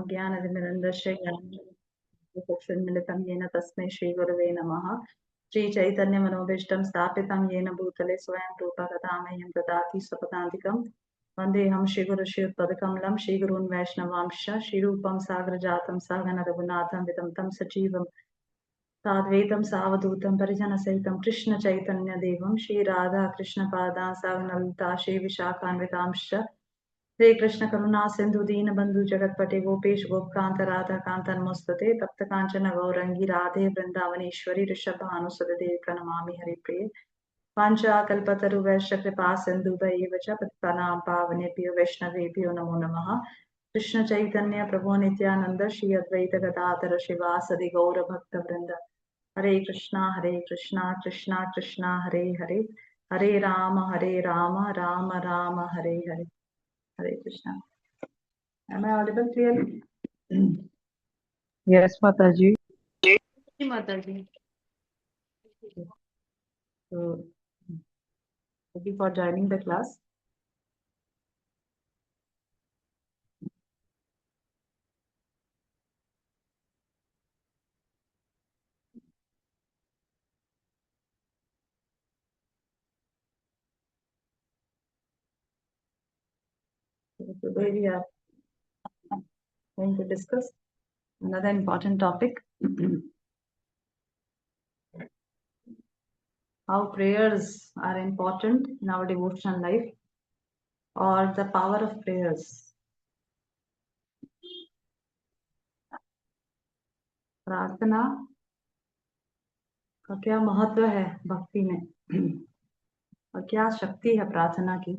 ज्ञानतिमिरन्दस्य ज्ञानचक्षुन्मिलितं येन तस्मै श्रीगुरवे नमः। श्रीचैतन्यमनोभीष्टं स्थापितं येन भूतले स्वयं रूपा कदा मह्यं ददाति स्वपदान्तिकं। वन्देऽहं श्रीगुरुश्रीयुतपदकमलं श्रीगुरून् वैष्णवांश्च श्रीरूपं साग्रजातं सहगणरघुनाथं वितं तं सजीवं साद्वैतं सावधूतं परिजनसहितं कृष्णचैतन्यदेवं श्रीराधा कृष्णपादान् साग्रललिता श्रीविशाखान्वितांश्च श्री कृष्ण करुणा सिंधु दीन बंधु जगतपते गोपेश गोपकांत राधा कांत नमोस्तुते तप्त कांचन गौरंगी राधे वृंदावनेश्वरी ऋषभानुसुते देवी प्रणमामि हरिप्रिये पांचाकल्पतरुवैश्य कृपा सिन्धुभैव च पतितानां पावनेभ्यो वैष्णवेभ्यो नमो नमः। कृष्ण चैतन्य प्रभु नित्यानंद श्री अद्वैत गदाधर शिवासदि गौर भक्त वृंद हरे Krishna Krishna Krishna Hare Hare Hare Ram Ram Ram Hare Hare. Hare Krishna. Am I audible clearly? Yes, Mataji. Mataji. So, thank you for joining the class. So today we are going to discuss another important topic. How prayers are important in our devotional life, or the power of prayers. प्रार्थना का क्या महत्व है भक्ति में और क्या शक्ति है प्रार्थना की।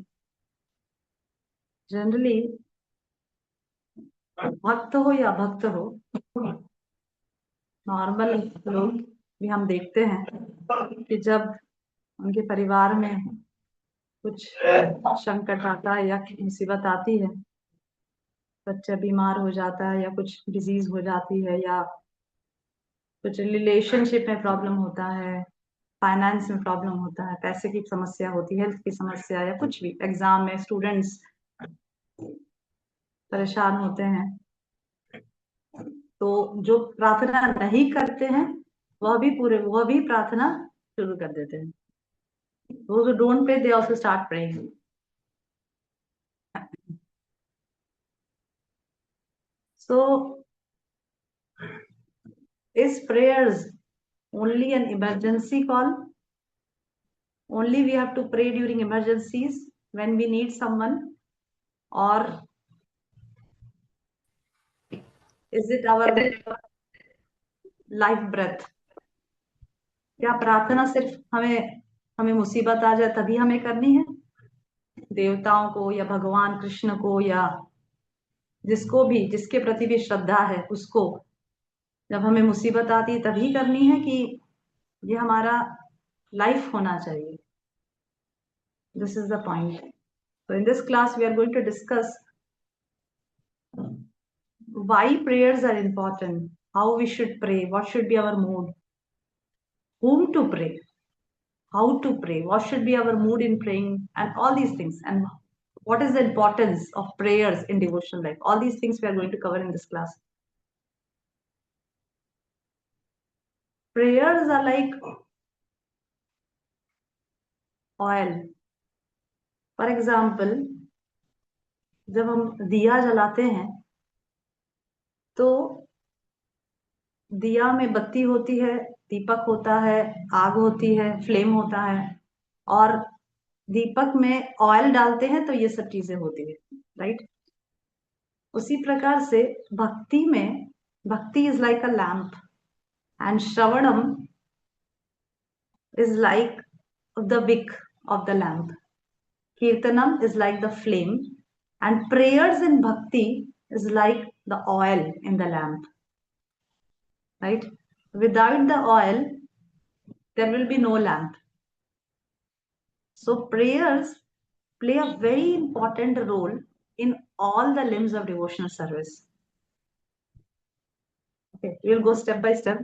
जनरली भक्त हो या भक्त हो, नॉर्मल लोग भी हम देखते हैं कि जब उनके परिवार में कुछ संकट आता है या मुसीबत आती है, बच्चा बीमार हो जाता है या कुछ डिजीज हो जाती है या कुछ रिलेशनशिप में प्रॉब्लम होता है, फाइनेंस में प्रॉब्लम होता है, पैसे की समस्या होती है, हेल्थ की समस्या या कुछ भी, एग्जाम में स्टूडेंट्स परेशान होते हैं, तो जो प्रार्थना नहीं करते हैं वह भी प्रार्थना शुरू कर देते हैं। Those who don't pray, they also start praying. So, is prayers only an emergency call? Only we have to pray during emergencies when we need someone, or is it our life breath? क्या प्रार्थना सिर्फ हमें मुसीबत आ जाए तभी हमें करनी है? देवताओं को या भगवान कृष्ण को या जिसको भी, जिसके प्रति भी श्रद्धा है उसको जब हमें मुसीबत आती है तभी करनी है कि ये हमारा लाइफ होना चाहिए? This is the point. So in this class we are going to discuss why prayers are important, how we should pray, what should be our mood, whom to pray, how to pray, what should be our mood in praying, and all these things, and what is the importance of prayers in devotional life. All these things we are going to cover in this class. Prayers are like oil. For example, जब हम दिया जलाते हैं तो दिया में बत्ती होती है, दीपक होता है, आग होती है, फ्लेम होता है, और दीपक में ऑयल डालते हैं तो ये सब चीजें होती है, राइट? उसी प्रकार से भक्ति में, bhakti is like a lamp and shravanam is like the wick of the lamp. Kirtanam is like the flame, and prayers in bhakti is like the oil in the lamp, right? Without the oil, there will be no lamp. So prayers play a very important role in all the limbs of devotional service. Okay, we'll go step by step.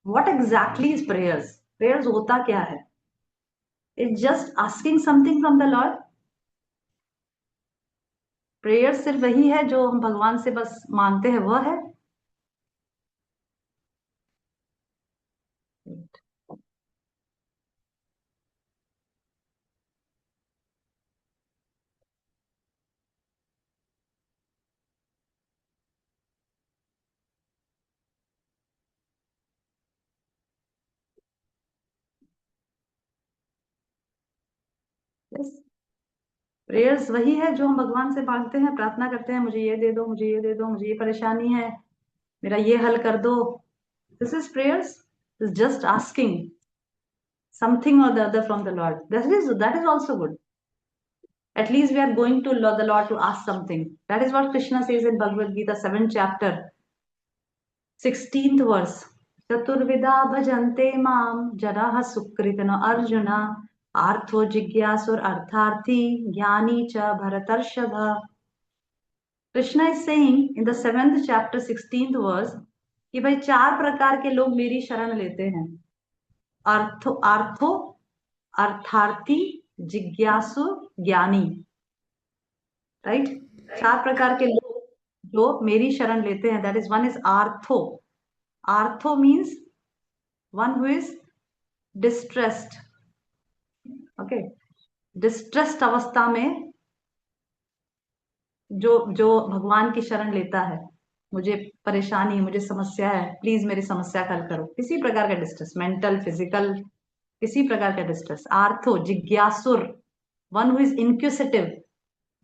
What exactly is prayers? Prayers hota kya hai? It's just asking something from the Lord. Prayer सिर्फ वही है जो हम भगवान से बस मांगते हैं, वह है? यस, प्रेयर्स वही है जो हम भगवान से मांगते हैं, प्रार्थना करते हैं, मुझे ये दे दो, मुझे ये दे दो, मुझे ये परेशानी है, मेरा ये हल कर दो। This is prayers, is just asking something or the other from the Lord. That is also good. At least we are going to the Lord to ask something. That is what Krishna says in Bhagavad Gita, 7th chapter, 16th verse. चतुर्विधा भजन्ते माम जनाः सुकृतिनो Arjun ortho जिज्ञासुर अर्थार्थी ज्ञानी च भरतर्षभ. Krishna is saying in the 7th chapter 16th verse कि भाई 4 प्रकार के लोग मेरी शरण लेते हैं. आर्थो, अर्थार्थी, जिज्ञासु, ज्ञानी. राइट? 4 प्रकार के लोग जो मेरी शरण लेते हैं. That is, one is ortho. Ortho means one who is distressed. Okay, distressed अवस्था में जो जो भगवान की शरण लेता है, मुझे परेशानी, मुझे समस्या है, प्लीज मेरी समस्या का हल करो. किसी प्रकार का डिस्ट्रेस, मेंटल, फिजिकल, किसी प्रकार का डिस्ट्रेस. आर्थो, जिज्ञासुर, वन हु इज इंक्विसिटिव,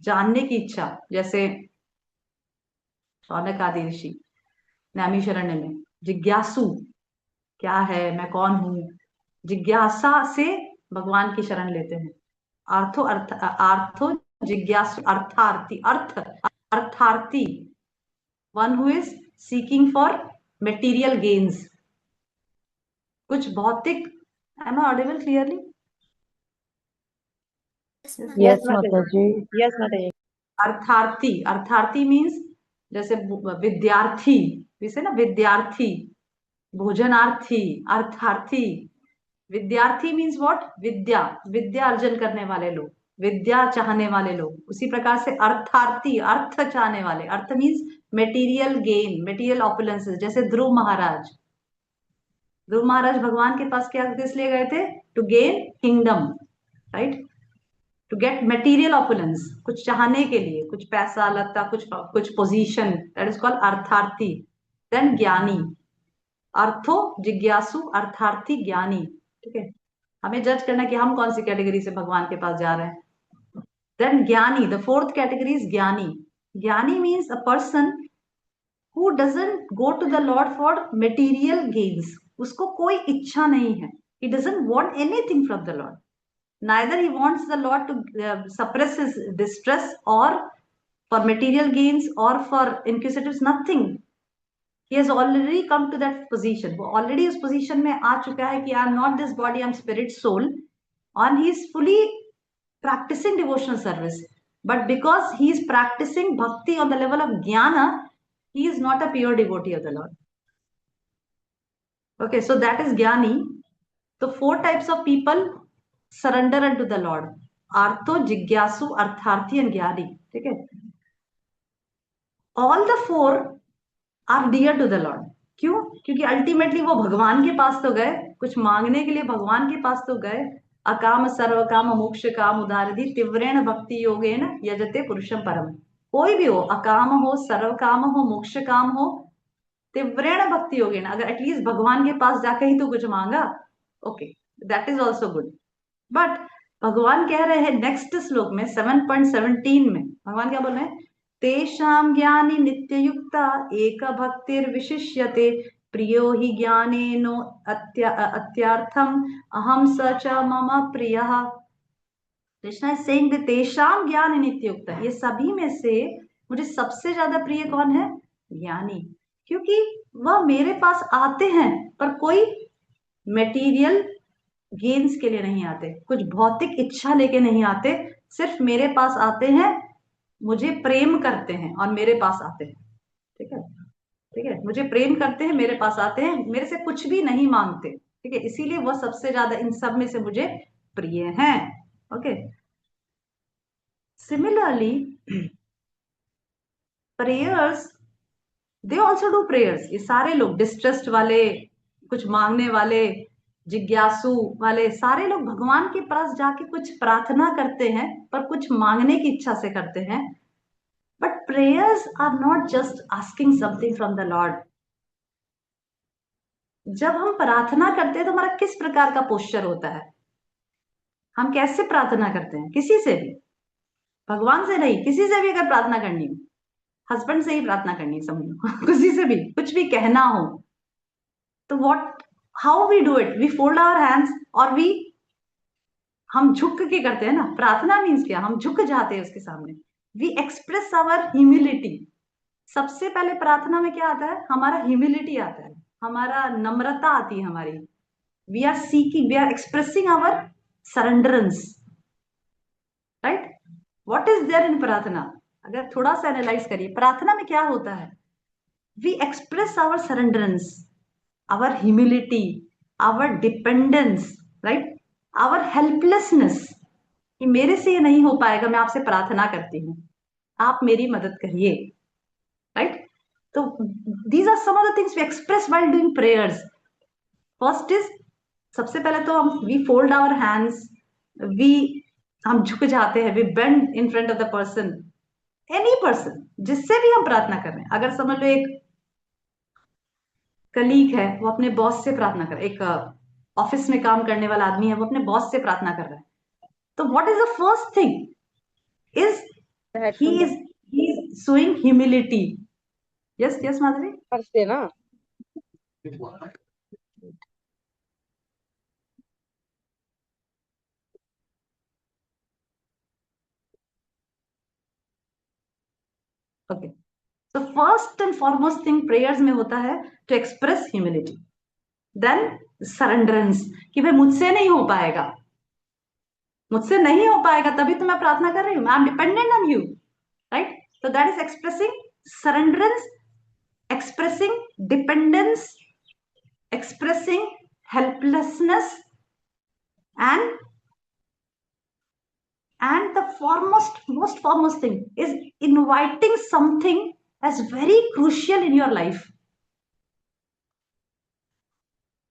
जानने की इच्छा. जैसे शौनक आदि ऋषि नैमिषारण्य में. जिज्ञासु, क्या है, मैं कौन हूं, जिज्ञासा से भगवान की शरण लेते हैं. आर्थो जिज्ञासु, अर्थार्थी, अर्थार्थी, one who is seeking for material gains, कुछ भौतिक. Am I audible clearly? Yes माता जी. यस माता जी. अर्थार्थी, अर्थार्थी मीन्स जैसे विद्यार्थी, जैसे ना विद्यार्थी, भोजनार्थी, अर्थार्थी. विद्यार्थी मीन्स व्हाट? विद्या, विद्या अर्जन करने वाले लोग, विद्या चाहने वाले लोग. उसी प्रकार से अर्थार्थी, अर्थ चाहने वाले. अर्थ means material gain, material opulences. जैसे ध्रुव महाराज, ध्रुव महाराज भगवान के पास क्या किस लिए गए थे? To gain kingdom, right? To get material opulence, कुछ चाहने के लिए, कुछ पैसा लता, कुछ पोजीशन. दैट इज कॉल्ड अर्थार्थी. देन ज्ञानी, अर्थो, जिज्ञासु, अर्थार्थी, ज्ञानी. ठीक है, हमें जज करना कि हम कौन सी कैटेगरी से भगवान के पास जा रहे हैं. देन ज्ञानी, द फोर्थ कैटेगरी इज ज्ञानी. ज्ञानी means a person who doesn't go to the Lord for material gains. उसको कोई इच्छा नहीं है. He doesn't want anything from the Lord. Neither he wants the Lord to suppress his distress or for material gains or for inquisitives, nothing. He has already come to that position. वो already उस position में आ चुका है कि I am not this body, I am spirit, soul, and he is fully practicing devotional service. But because he is practicing bhakti on the level of jnana, he is not a pure devotee of the Lord. Okay, so that is jnani. So 4 types of people surrender unto the Lord: आर्थो, जिज्ञासु, अर्थार्थी and ज्ञानी. ठीक है, all the 4 are dear to the Lord. क्यों? क्योंकि ultimately वो भगवान के पास तो गए, कुछ मांगने के लिए भगवान के पास तो गए. अकाम सर्व काम मोक्ष काम उदारधि तीव्रेण भक्ति योगेन यजते पुरुषम परम. कोई भी हो, अकाम हो, सर्व काम हो, मोक्ष काम हो, तीव्रेण भक्ति योगेन, अगर एटलीस्ट भगवान के पास जाकर ही तो कुछ मांगा, okay, that is also good. But भगवान कह रहे हैं नेक्स्ट श्लोक में 7.17 में, भगवान क्या बोल रहे हैं? तेषां ज्ञानी नित्ययुक्ता एक भक्तिर विशिष्यते प्रियो हि ज्ञानेनो अत्यार्थम अहम स च मम प्रियः. कृष्णा इज सेइंग दैट तेषां ज्ञानी नित्ययुक्ता, ये सभी में से मुझे सबसे ज्यादा प्रिय कौन है? ज्ञानी. क्योंकि वह मेरे पास आते हैं पर कोई मेटीरियल गेन्स के लिए नहीं आते, कुछ भौतिक इच्छा लेके नहीं आते, सिर्फ मेरे पास आते हैं, मुझे प्रेम करते हैं और मेरे पास आते हैं. ठीक है, ठीक है, मुझे प्रेम करते हैं, मेरे पास आते हैं, मेरे से कुछ भी नहीं मांगते. ठीक है, इसीलिए वह सबसे ज्यादा इन सब में से मुझे प्रिय हैं. Okay, similarly prayers, they also do prayers. ये सारे लोग, डिस्ट्रेस्ड वाले, कुछ मांगने वाले, जिज्ञासु वाले, सारे लोग भगवान के पास जाके कुछ प्रार्थना करते हैं, पर कुछ मांगने की इच्छा से करते हैं। But prayers are not just asking something from the Lord. जब हम प्रार्थना करते हैं तो हमारा किस प्रकार का पोस्चर होता है? हम कैसे प्रार्थना करते हैं? किसी से भी, भगवान से नहीं, किसी से भी अगर प्रार्थना करनी हो, हस्बैंड से ही प्रार्थना करनी है समझो किसी से भी कुछ भी कहना हो, तो what, how we do it? We fold our hands और हम झुक के करते हैं ना। प्रार्थना मीन्स क्या? हम झुक जाते हैं उसके सामने। We express our humility. सबसे पहले प्रार्थना में क्या आता है? हमारा ह्यूमिलिटी आता है, हमारा नम्रता आती है हमारी। We are seeking, we are expressing our surrenderence, right? What is there in प्रार्थना? अगर थोड़ा सा एनालाइज करिए, प्रार्थना में क्या होता है? We express our surrenderence, our humility, our dependence, right? Our helplessness, कि मेरे से ये नहीं हो पाएगा, मैं आपसे प्रार्थना करती हूँ, आप मेरी मदद करिए, राइट? तो these are some of the things we express while doing prayers. First is, सबसे पहले तो हम we fold our hands, we हम झुक जाते हैं, we bend in front of the person, any person जिससे भी हम प्रार्थना कर रहे हैं। अगर समझ लो एक कलीग है, वो अपने बॉस से प्रार्थना कर, एक ऑफिस में काम करने वाला आदमी है, वो अपने बॉस से प्रार्थना कर रहा है, तो what is the first thing is he is he is showing humility. Yes, yes, Madhuri. करते ना। Okay. So first and foremost thing prayers में होता है to express humility. Then surrenderance, कि भाई मुझसे नहीं हो पाएगा, मुझसे नहीं हो पाएगा, तभी तो मैं प्रार्थना कर रही हूँ, I am dependent on you, right? So that is expressing surrenderance, expressing dependence, expressing helplessness, and the most foremost thing is inviting something as very crucial in your life,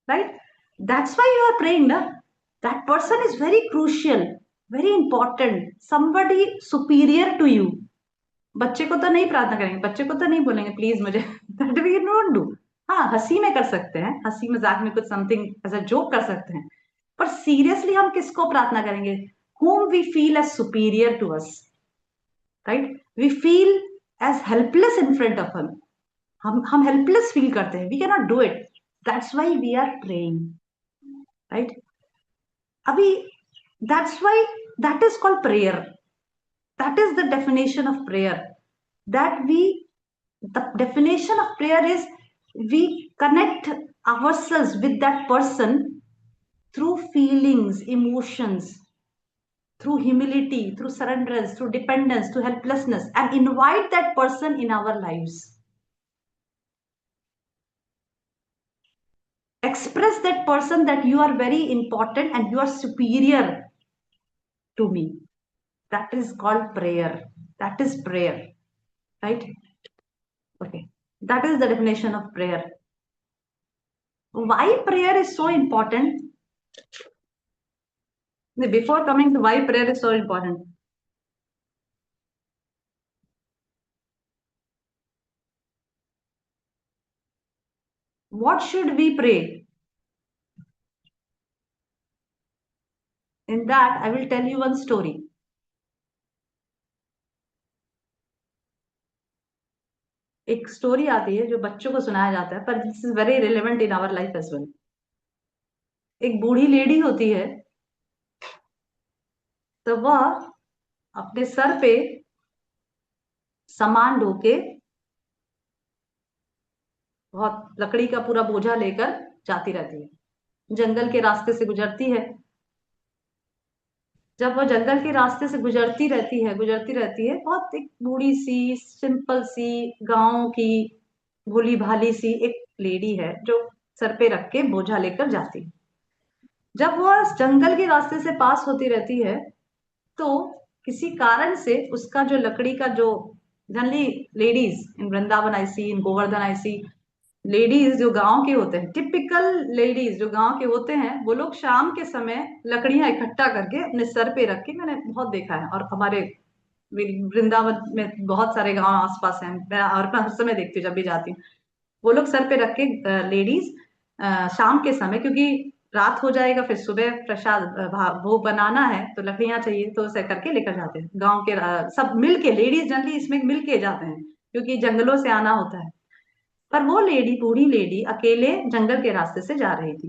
right? That's why you are praying, na? That person is very crucial, very important, somebody superior to you. बच्चे को तो नहीं प्रार्थना करेंगे, बच्चे को तो नहीं बोलेंगे प्लीज मुझे दैट वी डोंट डू। हाँ, हंसी में कर सकते हैं, हंसी मजाक में कुछ समथिंग एज अ जोक कर सकते हैं, पर सीरियसली हम किसको प्रार्थना करेंगे? whom we feel as superior to us, right? We feel as helpless in front of him. हम helpless feel करते हैं, we cannot do it. That's why we are praying, right? अभी that's why that is called prayer. That is the definition of prayer. The definition of prayer is we connect ourselves with that person through feelings, emotions, through humility, through surrender, through dependence, through helplessness, and invite that person in our lives. Express that person that you are very important and you are superior to me. That is called prayer. That is prayer, right? Okay. That is the definition of prayer. Why prayer is so important? Before coming to why prayer is so important, what should we pray? In that, I will tell you one story. एक story आती है जो बच्चों को सुनाया जाता है, पर this is very relevant in our life as well. एक बूढ़ी लेडी होती है, तो वह अपने सर पे सामान ढोके, बहुत लकड़ी का पूरा बोझा लेकर जाती रहती है, जंगल के रास्ते से गुजरती है। जब वह जंगल के रास्ते से गुजरती रहती है, बहुत एक बूढ़ी सी, सिंपल सी, गांव की भोली भाली सी एक लेडी है जो सर पे रख के बोझा लेकर जाती है। जब वह जंगल के रास्ते से पास होती रहती है, तो किसी कारण से उसका जो लकड़ी का जो generally ladies in Vrindavan I see, in Govardhan I see, ladies जो गांव के होते हैं, टिपिकल लेडीज जो गांव के होते हैं, वो लोग शाम के समय लकड़ियां इकट्ठा करके अपने सर पे रख के, मैंने बहुत देखा है, और हमारे वृंदावन में बहुत सारे गांव आसपास हैं, मैं और मैं हर समय देखती हूँ जब भी जाती हूँ, वो लोग सर पे रख के लेडीज शाम के समय, क्योंकि रात हो जाएगा फिर सुबह प्रसाद भोग बनाना है तो लकड़ियां चाहिए, तो उसे करके लेकर जाते हैं गांव के सब मिल के, लेडीज जनरली इसमें मिल के जाते हैं क्योंकि जंगलों से आना होता है। पर वो लेडी, बूढ़ी लेडी अकेले जंगल के रास्ते से जा रही थी।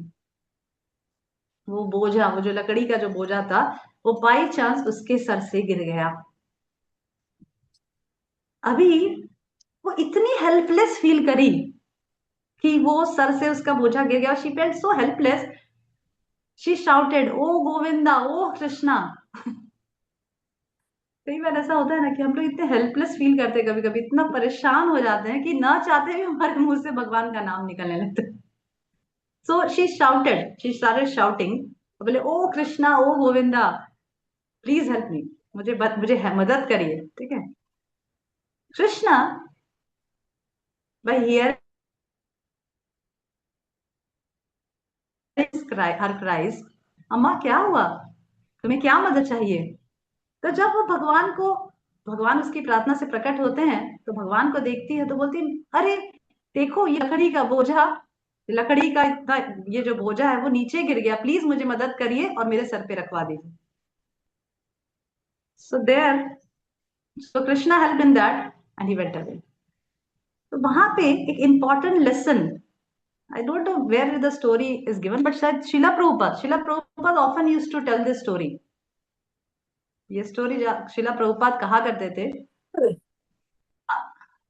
वो बोझा, वो जो लकड़ी का जो बोझा था, वो बाई चांस उसके सर से गिर गया। अभी वो इतनी हेल्पलेस फील करी कि वो सर से उसका बोझा गिर गया, she felt so helpless, she shouted, oh Govinda, oh Krishna. कई बार ऐसा होता है ना कि हम लोग इतने हेल्पलेस फील करते हैं, कभी कभी इतना परेशान हो जाते हैं कि ना चाहते भी हमारे मुंह से भगवान का नाम निकलने लगता है। सो शी स्टार्टेड शाउटिंग, बोले oh Krishna, oh Govinda, please help me, मुझे मदद करिए, ठीक है। Krishna by hear her cries, अम्मा क्या हुआ, तुम्हें क्या मदद चाहिए। तो जब वो भगवान को, भगवान उसकी प्रार्थना से प्रकट होते हैं, तो भगवान को देखती है तो बोलती है, अरे देखो ये लकड़ी का बोझा, लकड़ी का इतना, ये जो बोझा है वो नीचे गिर गया, प्लीज मुझे मदद करिए और मेरे सर पे रखवा दीजिए। So there, so Krishna help in that and he went away. तो वहां पे एक important lesson, I don't know where the story is given, but शायद Srila Prabhupada often used to tell this story. ये स्टोरी शिला प्रभुपाद कहा करते थे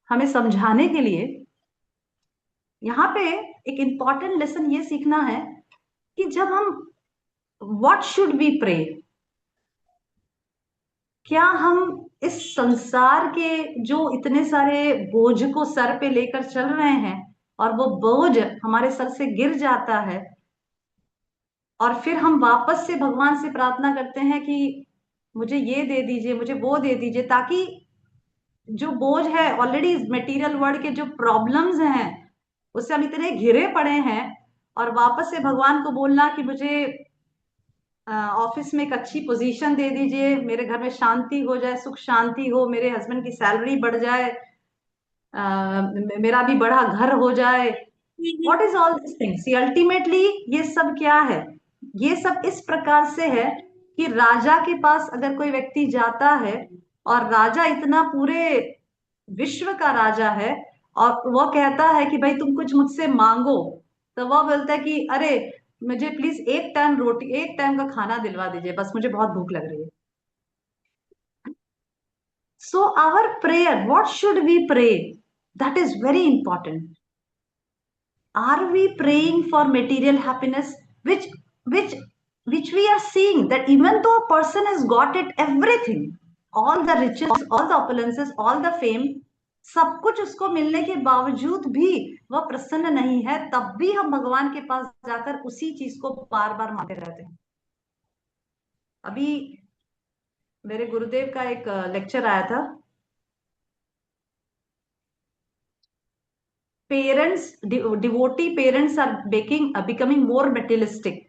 हमें समझाने के लिए। यहाँ पे एक इंपॉर्टेंट लेसन ये सीखना है कि जब हम, व्हाट शुड बी प्रे, क्या हम इस संसार के जो इतने सारे बोझ को सर पे लेकर चल रहे हैं, और वो बोझ हमारे सर से गिर जाता है, और फिर हम वापस से भगवान से प्रार्थना करते हैं कि मुझे ये दे दीजिए, मुझे वो दे दीजिए, ताकि जो बोझ है ऑलरेडी मटेरियल वर्ल्ड के जो प्रॉब्लम्स हैं उससे हम इतने घिरे पड़े हैं, और वापस से भगवान को बोलना कि मुझे ऑफिस में एक अच्छी पोजीशन दे दीजिए, मेरे घर में शांति हो जाए, सुख शांति हो, मेरे हस्बैंड की सैलरी बढ़ जाए, मेरा भी बड़ा घर हो जाए। What is all this things, ultimately ये सब क्या है, ये सब इस प्रकार से है कि राजा के पास अगर कोई व्यक्ति जाता है, और राजा इतना पूरे विश्व का राजा है, और वो कहता है कि भाई तुम कुछ मुझसे मांगो, तो वह बोलता है कि अरे मुझे प्लीज एक टाइम रोटी, एक टाइम का खाना दिलवा दीजिए, बस मुझे बहुत भूख लग रही है। So our prayer, what should we pray, that is very important. Are we praying for material happiness, which which which we are seeing that even though a person has got it everything, all the riches, all the opulences, all the fame, सब कुछ उसको मिलने के बावजूद भी वह प्रसन्न नहीं है, तब भी हम भगवान के पास जाकर उसी चीज को बार बार मांगते रहते हैं। अभी मेरे गुरुदेव का एक लेक्चर आया था, parents, devotee parents are becoming more materialistic.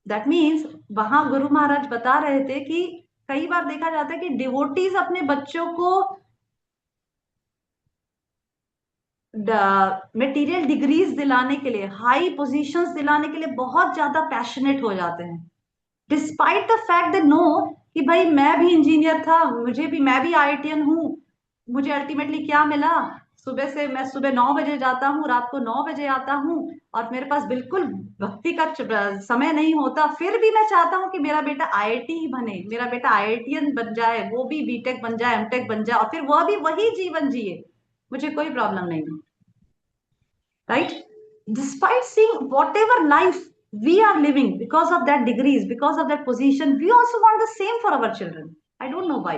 That means वहां गुरु महाराज बता रहे थे कि कई बार देखा जाता है कि डिवोटीज अपने बच्चों को मटेरियल डिग्रीज दिलाने के लिए, हाई पोजीशंस दिलाने के लिए बहुत ज्यादा पैशनेट हो जाते हैं, despite the fact they know कि भाई मैं भी इंजीनियर था, मैं भी आईआईटीएन हूँ, मुझे अल्टीमेटली क्या मिला, मैं सुबह 9 बजे जाता हूँ, रात को 9 बजे आता हूँ, और मेरे पास बिल्कुल भक्ति का समय नहीं होता, फिर भी मैं चाहता हूँ कि मेरा बेटा आईआईटी ही बने, मेरा बेटा आईआईटीएन बन जाए, वो भी बीटेक बन जाए, एमटेक बन जाए, और फिर वह भी वही जीवन जिए, मुझे कोई प्रॉब्लम नहीं है, right? Despite seeing whatever life we are living because of that degrees, because of that position, we also want the same for our children. I don't know why.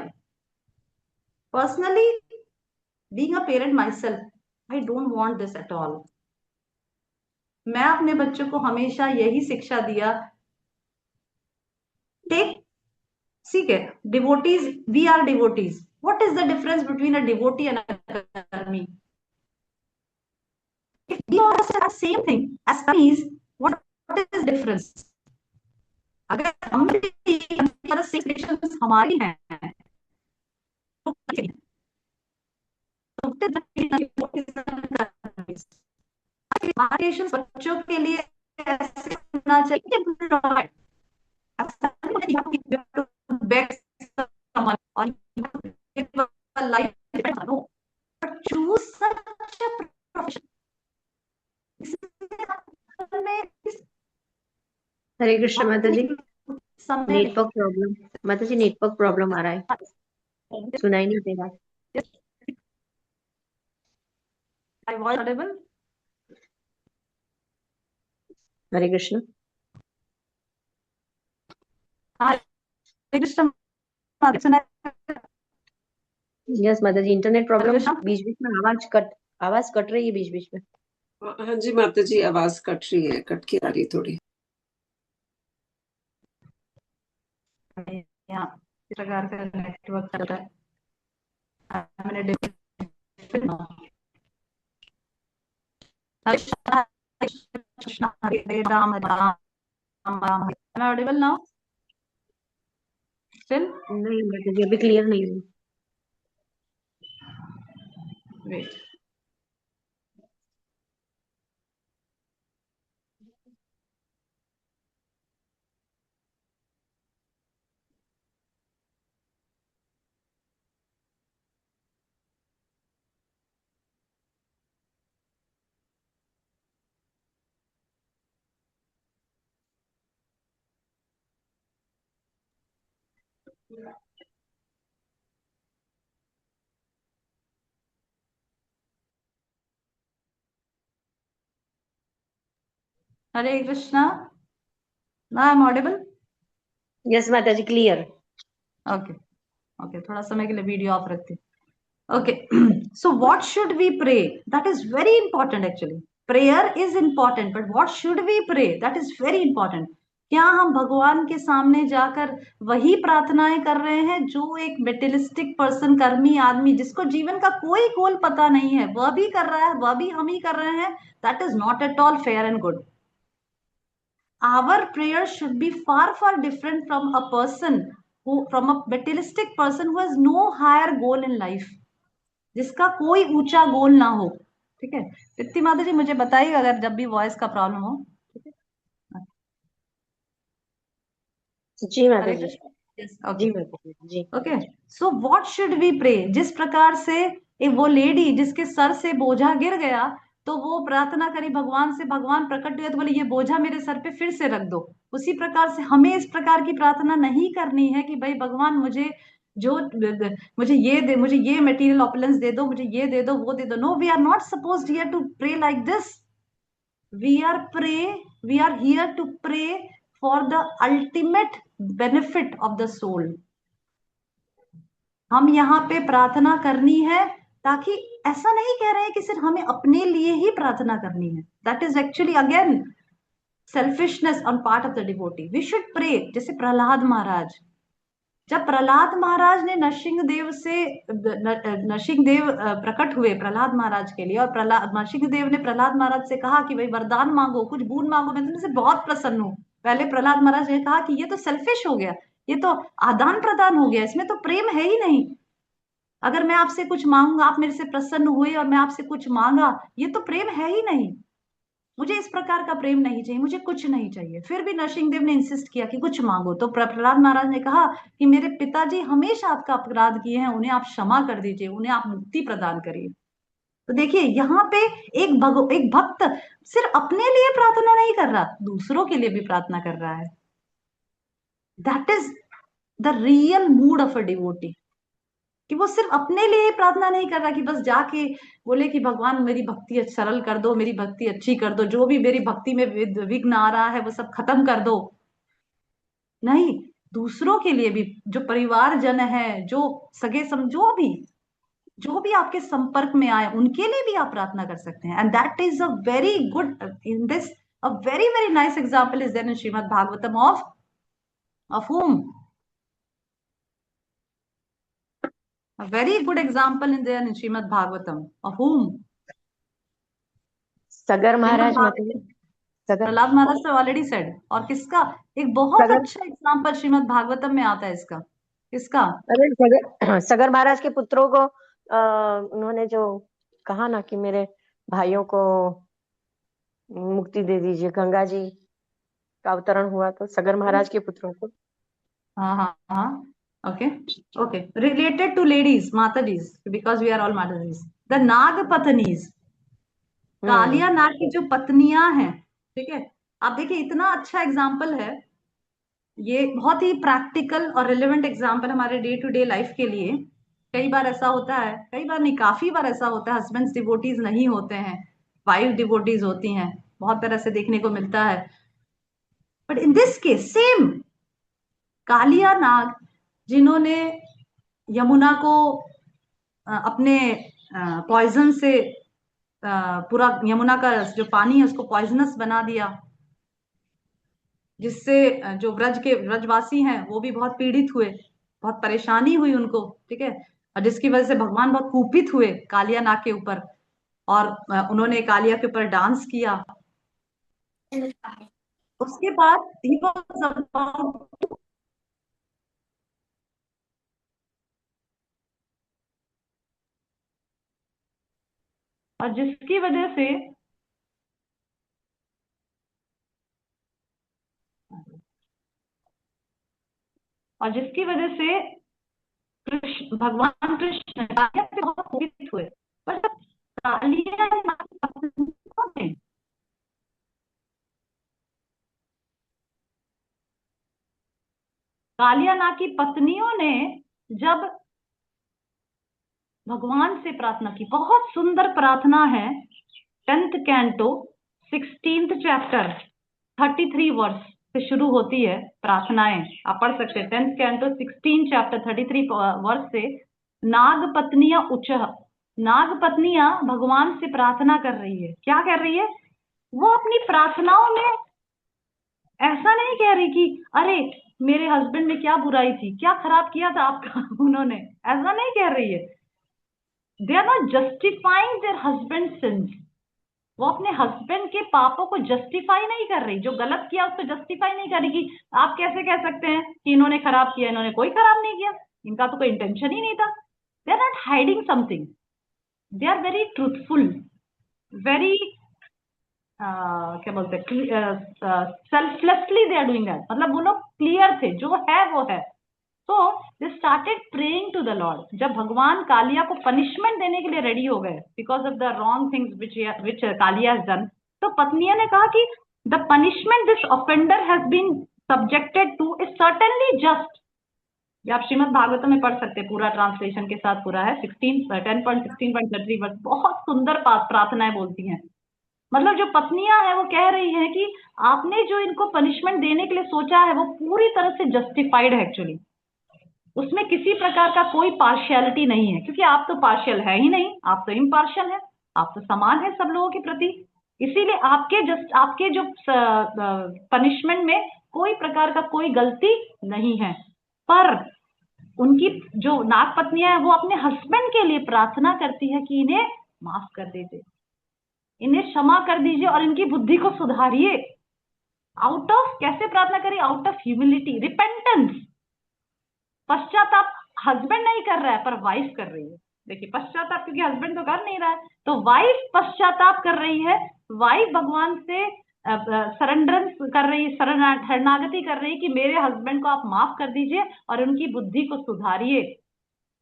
Personally, being a parent myself, I don't want this at all. मैं अपने बच्चों को हमेशा यही शिक्षा दिया, take, ठीक है, devotees, we are devotees, What is the difference between a devotee and a karmi? If we all understand the same thing as karmis, what is the difference? अगर हम भी सेम हमारी हैं बच्चों के लिए ऐसे होना चाहिए हरे कृष्ण माता जी, नेटवर्क प्रॉब्लम। माता जी नेटवर्क प्रॉब्लम आ रहा है, सुनाई नहीं दे रहा। हरे कृष्ण। यस माता जी, इंटरनेट प्रॉब्लम। बीच बीच में आवाज कट रही है बीच बीच में। हाँ जी माता जी, आवाज कट रही है, कट के आ रही है थोड़ी। यहाँ इस प्रकार का नेटवर्क चल रहा है। मैंने हरे Ram Ram Ram. Am I audible now? Still? नहीं माता जी, अभी क्लियर नहीं हुई। Wait. Hare Krishna. Now I'm audible? Yes माता जी, क्लियर। Okay. Okay. थोड़ा समय के लिए वीडियो ऑफ रखती हूँ। Okay. So what should we pray? That is very important actually. Prayer is important, but what should we pray? That is very important. क्या हम भगवान के सामने जाकर वही प्रार्थनाएं कर रहे हैं जो एक मेटेरियलिस्टिक पर्सन, कर्मी आदमी जिसको जीवन का कोई गोल पता नहीं है, वह भी कर रहा है, वह भी हम ही कर रहे हैं? That is not at all fair and good. Our prayer should be far far different from a person from a materialistic person who has no higher goal in life, जिसका कोई ऊंचा गोल ना हो। ठीक है, प्रीति माता जी मुझे बताइए अगर जब भी वॉइस का प्रॉब्लम हो। ठीक है जी माता जी। जी माता जी। Okay, so what should we pray? जिस प्रकार से वो लेडी जिसके सर से बोझा गिर गया तो वो प्रार्थना करी भगवान से, भगवान प्रकट हुए तो बोले ये बोझा मेरे सर पे फिर से रख दो। उसी प्रकार से हमें इस प्रकार की प्रार्थना नहीं करनी है कि भाई भगवान मुझे जो मुझे ये दे, मुझे ये मटेरियल ऑपुलेंस दे दो, मुझे ये दे दो, वो दे दो। No, we are not supposed here to pray like this. We are here to pray for the ultimate benefit of the soul. हम यहाँ पे प्रार्थना करनी है ताकि, ऐसा नहीं कह रहे हैं कि सिर्फ हमें अपने लिए ही प्रार्थना करनी है। That is actually again selfishness on part of the devotee. We should pray जैसे प्रहलाद महाराज, जब प्रहलाद महाराज ने नरसिंहदेव से नरसिंहदेव प्रकट हुए प्रहलाद महाराज के लिए, और प्रहलाद नरसिंहदेव ने प्रहलाद महाराज से कहा कि भाई वरदान मांगो, कुछ बूंद मांगो, मैं तुमसे बहुत प्रसन्न हूँ। पहले प्रहलाद महाराज ने कहा कि ये तो सेल्फिश हो गया, ये तो आदान प्रदान हो गया, इसमें तो प्रेम है ही नहीं। अगर मैं आपसे कुछ मांगूंगा, आप मेरे से प्रसन्न हुए और मैं आपसे कुछ मांगा, ये तो प्रेम है ही नहीं। मुझे इस प्रकार का प्रेम नहीं चाहिए, मुझे कुछ नहीं चाहिए। फिर भी नरसिंहदेव ने इंसिस्ट किया कि कुछ मांगो, तो प्रहलाद महाराज ने कहा कि मेरे पिताजी हमेशा आपका अपराध किए हैं, उन्हें आप क्षमा कर दीजिए, उन्हें आप मुक्ति प्रदान करिए। तो देखिए यहाँ पे एक भक्त सिर्फ अपने लिए प्रार्थना नहीं कर रहा, दूसरों के लिए भी प्रार्थना कर रहा है। That is the real mood of a devotee, कि वो सिर्फ अपने लिए ही प्रार्थना नहीं कर रहा कि बस जाके बोले कि भगवान मेरी भक्ति सरल कर दो, मेरी भक्ति अच्छी कर दो, जो भी मेरी भक्ति में विघ्न आ रहा है वो सब खत्म कर दो। नहीं, दूसरों के लिए भी, जो परिवार जन है, जो सगे जो भी आपके संपर्क में आए, उनके लिए भी आप प्रार्थना कर सकते हैं। And that is a very good in this, a very very nice example is there in Srimad Bhagavatam of whom? A very good example in there in Srimad Bhagavatam. Of whom? Sagar Maharaj Srimad माता जी, सगर प्रहलाद महाराज से already said. और किसका एक बहुत सगर अच्छा example Shrimad Bhagavatam में आता है इसका। किसका? अरे सगर महाराज के पुत्रों को उन्होंने जो कहा ना कि मेरे भाइयों को मुक्ति दे दीजिए, गंगा जी का अवतरण हुआ तो सगर महाराज के पुत्रों को। हाँ हाँ हाँ, okay okay. Related to ladies, माताजीज, बिकॉज वी आर ऑल माताजीज। द नाग पत्नीज, कालिया नाग की जो पत्नियां हैं, ठीक है। आप देखिए इतना अच्छा एग्जाम्पल है ये, बहुत ही प्रैक्टिकल और रिलेवेंट एग्जाम्पल हमारे डे टू डे लाइफ के लिए। कई बार ऐसा होता है, कई बार नहीं, काफी बार ऐसा होता है, हस्बैंड्स डिवोटीज नहीं होते हैं, वाइफ डिवोटीज होती हैं, बहुत तरह से देखने को मिलता है। But in this case same Kaliya Naag, जिन्होंने यमुना को अपने पॉइजन से पूरा यमुना का जो पानी है उसको पॉइजनस बना दिया, जिससे जो ब्रजवासी हैं वो भी बहुत पीड़ित हुए, बहुत परेशानी हुई उनको, ठीक है। और जिसकी वजह से भगवान बहुत कुपित हुए कालिया नाग के ऊपर, और उन्होंने कालिया के ऊपर डांस किया। उसके बाद ही वाज अबाउट, और जिसकी वजह से कृष्ण, भगवान कृष्ण कालिया से बहुत कुपित हुए। पर जब कालिया ने कालिया नाग की पत्नियों ने जब भगवान से प्रार्थना की, बहुत सुंदर प्रार्थना है, 10th canto 16th chapter 33 verse से शुरू होती है प्रार्थनाएं, आप पढ़ सकते हैं। 10th कैंटो 16 चैप्टर 33 वर्स से नाग पत्नियां उच्च, नाग पत्नियां भगवान से प्रार्थना कर रही है। क्या कर रही है वो? अपनी प्रार्थनाओं में ऐसा नहीं कह रही कि अरे मेरे हस्बैंड में क्या बुराई थी, क्या खराब किया था आपका उन्होंने, ऐसा नहीं कह रही है। They are not justifying their husband sins. वो अपने हस्बैंड के पापों को जस्टिफाई नहीं कर रही, जो गलत किया उसको जस्टिफाई नहीं कर रही कि आप कैसे कह सकते हैं कि इन्होंने खराब किया, इन्होंने कोई खराब नहीं किया, इनका तो कोई इंटेंशन ही नहीं था। They are not hiding something, they are very truthful, very क्या बोलते हैं, selflessly they are doing that. मतलब वो लोग क्लियर थे, जो है वो है। तो they started praying to the Lord. जब भगवान कालिया को पनिशमेंट देने के लिए रेडी हो गए because of the wrong things which Kaliya has done, तो पत्नियों ने कहा कि the punishment this offender has been subjected to is certainly just. ये आप श्रीमद् भागवतम में पढ़ सकते हैं, पूरा ट्रांसलेशन के साथ पूरा है, 10.16.33 वर्ष। बहुत सुंदर प्रार्थनाएं बोलती हैं। मतलब जो पत्नियां हैं वो कह रही हैं कि आपने जो इनको पनिशमेंट देने के लिए सोचा है वो पूरी तरह से जस्टिफाइड है एक्चुअली, उसमें किसी प्रकार का कोई पार्शियलिटी नहीं है, क्योंकि आप तो पार्शियल है ही नहीं, आप तो इम्पार्शियल है, आप तो समान है सब लोगों के प्रति। इसीलिए आपके जो पनिशमेंट में कोई प्रकार का कोई गलती नहीं है। पर उनकी जो नाग पत्नियां हैं वो अपने हस्बैंड के लिए प्रार्थना करती है कि इन्हें माफ कर दीजिए, इन्हें क्षमा कर दीजिए और इनकी बुद्धि को सुधारिए। आउट ऑफ, कैसे प्रार्थना करिए? आउट ऑफ ह्यूमिलिटी, रिपेंटेंस, पश्चाताप। हस्बैंड नहीं कर रहा है पर वाइफ कर रही है। देखिए पश्चाताप, क्योंकि हस्बैंड तो कर नहीं रहा है, तो वाइफ पश्चाताप कर रही है। वाइफ भगवान से सरेंडरेंस कर रही है, शरणागति कर रही है कि मेरे हस्बैंड को आप माफ कर दीजिए और उनकी बुद्धि को सुधारिए,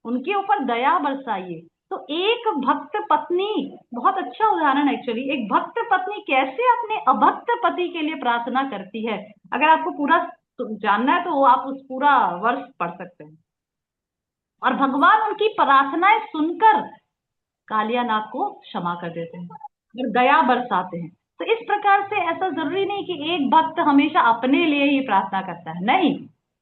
उनके ऊपर दया बरसाइए। तो एक भक्त पत्नी, बहुत अच्छा उदाहरण एक्चुअली, एक भक्त पत्नी कैसे अपने अभक्त पति के लिए प्रार्थना करती है। अगर आपको पूरा जानना है तो आप उस पूरा वर्ष पढ़ सकते हैं। और भगवान उनकी प्रार्थनाएं सुनकर कालिया नाग को क्षमा कर देते हैं और दया बरसाते हैं। तो इस प्रकार से ऐसा जरूरी नहीं कि एक भक्त हमेशा अपने लिए ही प्रार्थना करता है, नहीं।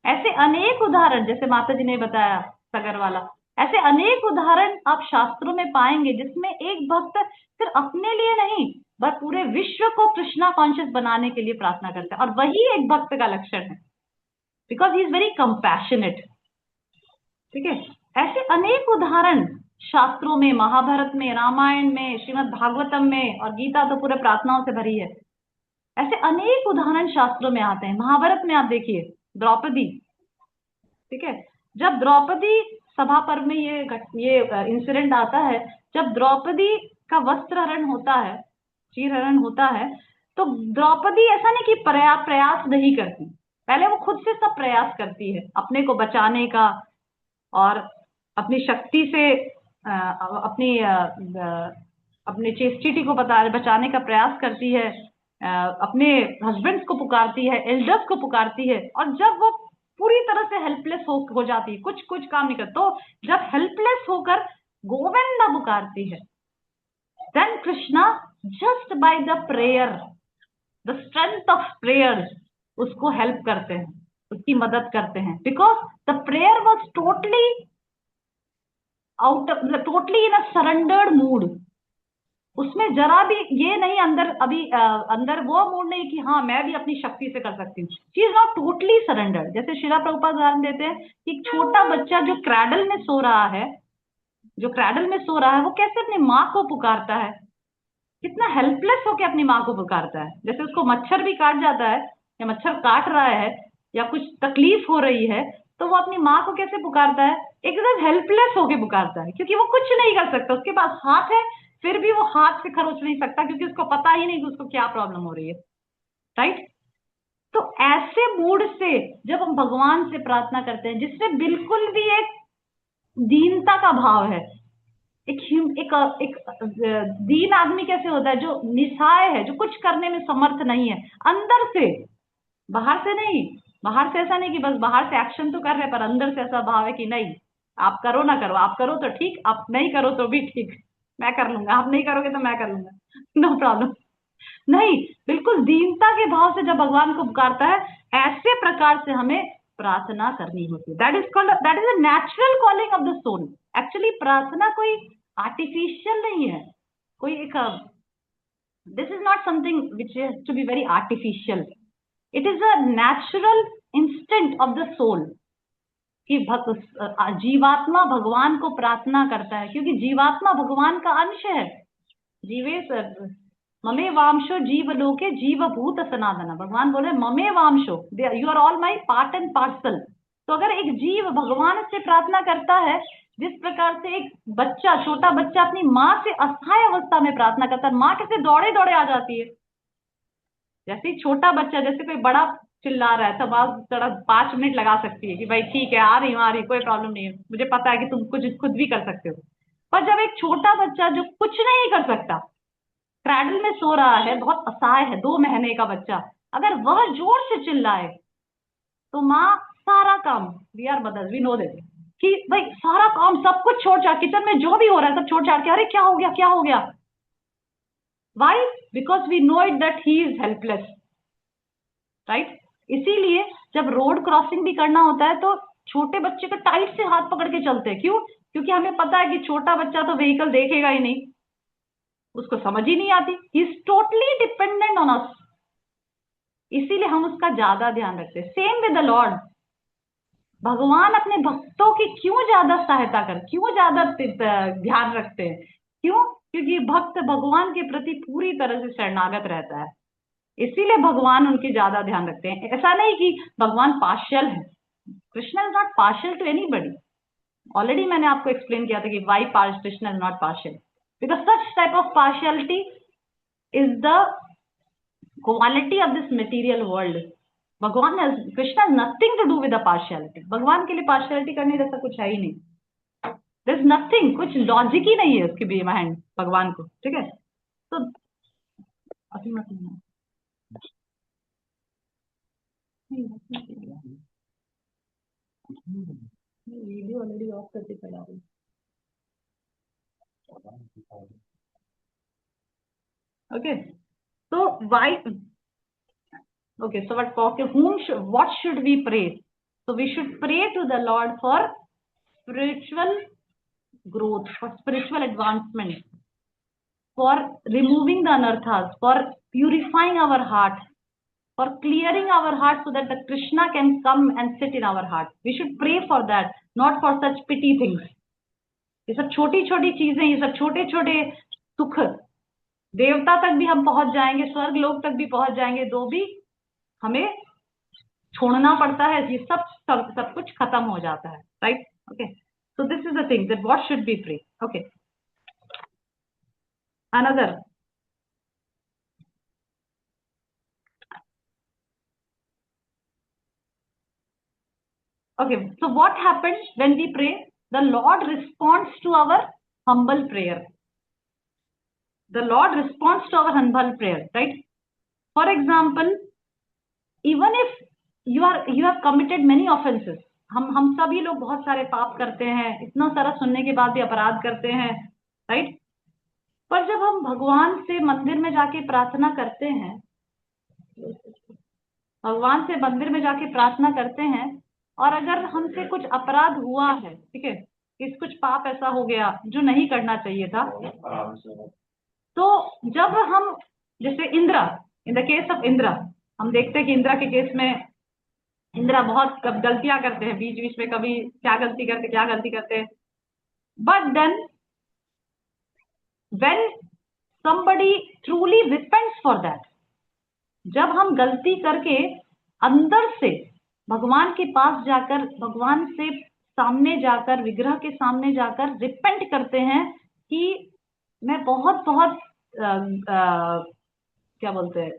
ऐसे अनेक उदाहरण, जैसे माता जी ने बताया सगर वाला, ऐसे अनेक उदाहरण आप शास्त्रों में पाएंगे जिसमें एक भक्त सिर्फ अपने लिए नहीं बस पूरे विश्व को कृष्णा कॉन्शियस बनाने के लिए प्रार्थना करता है। और वही एक भक्त का लक्षण है, because he is very compassionate, ठीक है। ऐसे अनेक उदाहरण शास्त्रों में, महाभारत में, रामायण में, श्रीमद् भागवतम में, और गीता तो पूरे प्रार्थनाओं से भरी है। ऐसे अनेक उदाहरण शास्त्रों में आते हैं। महाभारत में आप देखिए द्रौपदी, ठीक है, जब द्रौपदी सभा पर्व में ये इंसिडेंट आता है, जब द्रौपदी का वस्त्र हरण होता है, चीर हरण होता है, तो द्रौपदी ऐसा नहीं कि प्रयास नहीं करती, पहले वो खुद से सब प्रयास करती है अपने को बचाने का, और अपनी शक्ति से अपने चेस्टिटी को बचाने का प्रयास करती है, अपने हस्बैंड्स को पुकारती है, एल्डर्स को पुकारती है, और जब वो पूरी तरह से हेल्पलेस हो जाती है, कुछ काम नहीं कर, तो जब हेल्पलेस होकर गोविंदा पुकारती है, then Krishna just by the prayer, the strength of prayer, उसको हेल्प करते हैं, उसकी मदद करते हैं, because the prayer was totally totally in a surrendered mood. उसमें जरा भी ये नहीं अंदर वो मूड नहीं कि हाँ मैं भी अपनी शक्ति से कर सकती हूँ। She is not totally surrendered. जैसे श्रीला प्रभुपाद उदाहरण देते हैं कि एक छोटा बच्चा जो क्रैडल में सो रहा है, वो कैसे अपनी माँ को पुकारता है, कितना हेल्पलेस होके अपनी माँ को पुकारता है। जैसे उसको मच्छर भी काट जाता है, या मच्छर काट रहा है, या कुछ तकलीफ हो रही है, तो वो अपनी माँ को कैसे पुकारता है, एकदम हेल्पलेस होके पुकारता है, क्योंकि वो कुछ नहीं कर सकता। उसके पास हाथ है, फिर भी वो हाथ से खरोच नहीं सकता, क्योंकि उसको पता ही नहीं कि उसको क्या प्रॉब्लम हो रही है, राइट। तो ऐसे मूड से जब हम भगवान से प्रार्थना करते हैं, जिससे बिल्कुल भी एक दीनता का भाव है, एक दीन आदमी कैसे होता है, जो निस्सहाय है, जो कुछ करने में समर्थ नहीं है, अंदर से, बाहर से नहीं। बाहर से ऐसा नहीं कि बस बाहर से एक्शन तो कर रहे, पर अंदर से ऐसा भाव है कि नहीं, आप करो ना करो, आप करो तो ठीक, आप नहीं करो तो भी ठीक, मैं कर लूंगा, आप नहीं करोगे तो मैं कर लूंगा, नो प्रॉब्लम। नहीं, बिल्कुल दीनता के भाव से जब भगवान को पुकारता है, ऐसे प्रकार से हमें प्रार्थना करनी होती है। That is a natural calling of the soul. Actually प्रार्थना कोई आर्टिफिशियल नहीं है, कोई एक this is not something which has to be very artificial. It is a natural instinct of the soul कि जीवात्मा भगवान को प्रार्थना करता है, क्योंकि जीवात्मा भगवान का अंश है। जीवे ममे वांशो जीव लोके जीव भूत सनातन। भगवान बोले ममे वांशो, you are all my part and parcel. तो अगर एक जीव भगवान से प्रार्थना करता है, जिस प्रकार से एक बच्चा, छोटा बच्चा अपनी माँ से असहाय अवस्था में प्रार्थना करता है, माँ कैसे दौड़े दौड़े आ जाती है। जैसे छोटा बच्चा, जैसे कोई बड़ा चिल्ला रहा है, तब आप थोड़ा 5 मिनट लगा सकती है कि भाई ठीक है, आ रही हूँ, कोई प्रॉब्लम नहीं है, मुझे पता है कि तुम कुछ खुद भी कर सकते हो। पर जब एक छोटा बच्चा जो कुछ नहीं कर सकता, क्रैडल में सो रहा है, बहुत असहाय है, 2 महीने का बच्चा, अगर वह जोर से चिल्लाए, तो माँ सारा काम, we are mothers, we know this, कि भाई सारा काम सब कुछ छोड़ छाड़, किचन में जो भी हो रहा है सब छोड़ छाड़ के, अरे क्या हो गया, क्या हो गया। Why? Because we know it that he is helpless, right? इसीलिए जब रोड क्रॉसिंग भी करना होता है, तो छोटे बच्चे को टाइट से हाथ पकड़ के चलते हैं। क्यों? क्योंकि हमें पता है कि छोटा बच्चा तो व्हीकल देखेगा ही नहीं, उसको समझ ही नहीं आती। He is totally dependent on us, इसीलिए हम उसका ज्यादा ध्यान रखते हैं। Same with the Lord. भगवान अपने भक्तों की क्यों ज्यादा सहायता कर, क्यों ज्यादा ध्यान रखते हैं? क्यों? क्योंकि भक्त भगवान के प्रति पूरी तरह से शरणागत रहता है, इसीलिए भगवान उनकी ज्यादा ध्यान रखते हैं। ऐसा नहीं कि भगवान पार्शियल है। Krishna is not partial to anybody. Already मैंने आपको एक्सप्लेन किया था कि why Krishna is not partial, because such type of partiality is the quality of this material world. भगवान Krishna nothing to do with partiality. भगवान के लिए पार्शियलिटी करने जैसा कुछ है ही नहीं। देयर इज नथिंग, कुछ लॉजिक ही नहीं है उसके बिहाइंड भगवान को, ठीक है। तो अभी मत वीडियो ऑलरेडी ऑफ करके चला रही। Okay, so why? Okay, so what should we pray? So we should pray to the Lord for spiritual growth, for spiritual advancement, for removing the anarthas, for purifying our heart, for clearing our heart so that the Krishna can come and sit in our heart. We should pray for that, not for such petty things. ये सब छोटी छोटी चीजें, ये सब छोटे छोटे सुख, देवता तक भी हम पहुंच जाएंगे, स्वर्ग लोक तक भी पहुंच जाएंगे, तो भी हमें छोड़ना पड़ता है, ये सब कुछ खत्म हो जाता है, right? Okay, so this is the thing that what should be free. Okay, another. Okay, so what happens when we pray? The Lord responds to our humble prayer. The Lord responds to our humble prayer, right? For example, even if you have committed many offenses, हम सभी लोग बहुत सारे पाप करते हैं, इतना सारा सुनने के बाद भी अपराध करते हैं, राइट? पर जब हम भगवान से मंदिर में जाके प्रार्थना करते हैं, भगवान से मंदिर में जाके प्रार्थना करते हैं, और अगर हमसे कुछ अपराध हुआ है, ठीक है, कि कुछ पाप ऐसा हो गया जो नहीं करना चाहिए था, तो जब हम, जैसे Indira, in the case of Indira, हम देखते हैं कि इंद्रा के केस में इंद्रा बहुत गलतियां करते हैं, बीच बीच में कभी क्या गलती करते, but then when somebody truly repents for that, जब हम गलती करके अंदर से भगवान के पास जाकर, भगवान से सामने जाकर, विग्रह के सामने जाकर रिपेंट करते हैं कि मैं बहुत क्या बोलते हैं,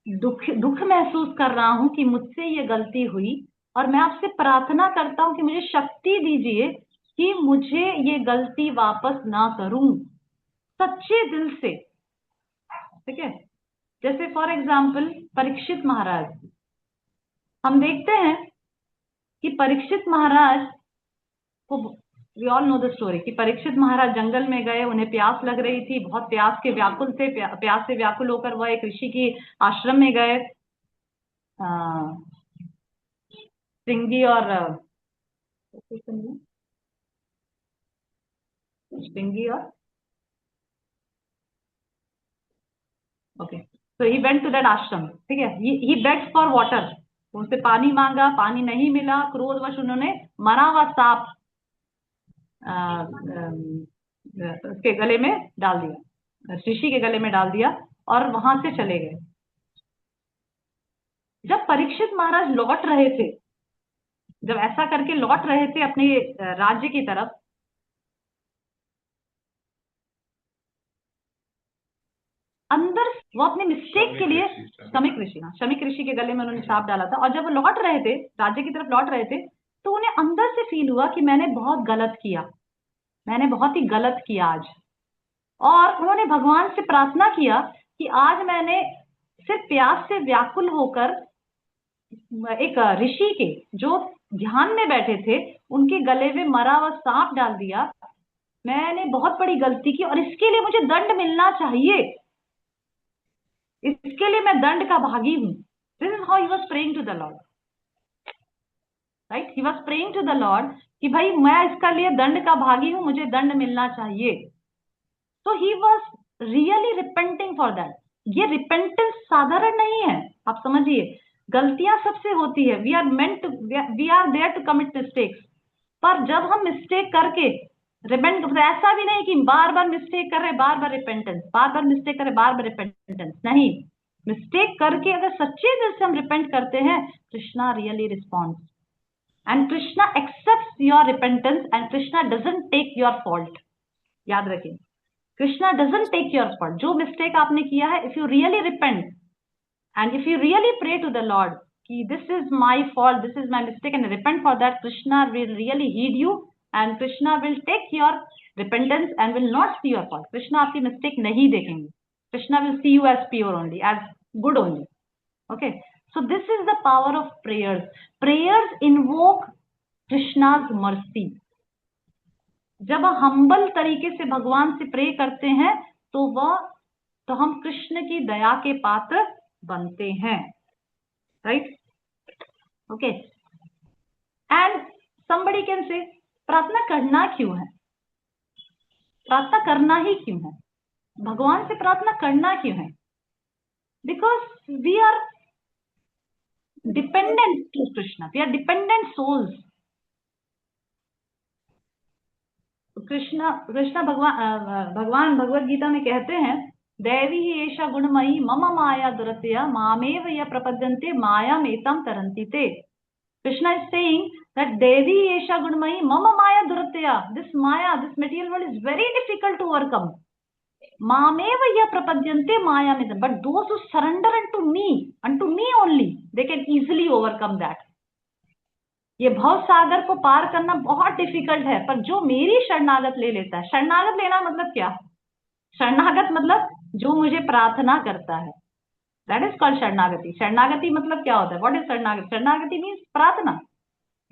दुख महसूस कर रहा हूं कि मुझसे ये गलती हुई, और मैं आपसे प्रार्थना करता हूं कि मुझे शक्ति दीजिए कि मुझे ये गलती वापस ना करूं, सच्चे दिल से, ठीक है? जैसे फॉर एग्जाम्पल परीक्षित महाराज, हम देखते हैं कि परीक्षित महाराज को, we all know the story, कि परीक्षित महाराज जंगल में गए, उन्हें प्यास लग रही थी, बहुत प्यास के व्याकुल थे, प्यास से व्याकुल होकर वह एक ऋषि की आश्रम में गए, श्रृंगी और okay, so he went to that ashram, ठीक है? he begged for water, उनसे पानी मांगा, पानी नहीं मिला, क्रोधवश उन्होंने मरा हुआ सांप उसके गले में डाल दिया, ऋषि के गले में डाल दिया, और वहां से चले गए। जब परीक्षित महाराज लौट रहे थे, जब ऐसा करके लौट रहे थे अपने राज्य की तरफ, अंदर वो अपने मिस्टेक के लिए, शमिक ऋषि के गले में उन्होंने सांप डाला था, और जब वो लौट रहे थे, राज्य की तरफ लौट रहे थे, तो उन्हें अंदर से फील हुआ कि मैंने बहुत गलत किया, मैंने बहुत ही गलत किया आज, और उन्होंने भगवान से प्रार्थना किया कि आज मैंने सिर्फ प्यास से व्याकुल होकर एक ऋषि के, जो ध्यान में बैठे थे, उनके गले में मरा हुआ सांप डाल दिया, मैंने बहुत बड़ी गलती की, और इसके लिए मुझे दंड मिलना चाहिए, इसके लिए मैं दंड का भागी हूं। This is how he was praying to the Lord, right? He was praying to the Lord कि भाई मैं इसका लिए दंड का भागी हूं, मुझे दंड मिलना चाहिए। तो he was really repenting for that. ये रिपेंटेंस साधारण नहीं है, आप समझिए, गलतियां सबसे होती है, we are there to commit mistakes, पर जब हम मिस्टेक करके रिपेंट, ऐसा भी नहीं कि बार बार मिस्टेक कर रहे बार बार रिपेंटेंस, बार बार मिस्टेक करे बार बार रिपेंटेंस, नहीं, मिस्टेक करके अगर सच्चे दिल से हम रिपेंट करते हैं, Krishna really responds, and Krishna accepts your repentance, and Krishna doesn't take your fault. याद रखिए, Krishna doesn't take your fault. जो मिस्टेक आपने किया है, if you really repent and if you really pray to the Lord कि this is my fault, this is my mistake, and repent for that, Krishna will really heed you, and Krishna will take your repentance and will not see your fault. Krishna आपकी mistake नहीं देखेंगे, Krishna will see you as pure only, as good only. Okay, so this is the power of prayers. Prayers invoke Krishna's mercy. जब हम humble तरीके से भगवान से pray करते हैं, तो हम कृष्ण की दया के पात्र बनते हैं, right? Okay, and somebody can say, प्रार्थना करना क्यों है? प्रार्थना करना ही क्यों है? भगवान से प्रार्थना करना क्यों है? Because we are dependent to Krishna. We are dependent souls. Krishna भगवान भगवत गीता में कहते हैं, दैवी ही एषा गुणमयी मम माया दुरतया मामेव य प्रपद्यन्ते मायामेतां तरन्ति ते. Krishna is saying that Devi Esha Gunmayi Mama Maya Duratya. This Maya, this material world is very difficult to overcome. Mameva ya prapadyante Maya midam. But those who surrender unto me only, they can easily overcome that. ये भव सागर को पार करना बहुत difficult है, पर जो मेरी शरणागत ले लेता है. शरणागत लेना मतलब क्या? शरणागत मतलब जो मुझे प्रार्थना करता है. That is called शरणागति. शरणागति मतलब क्या होता है? What is शरणागति? शरणागति means प्रार्थना.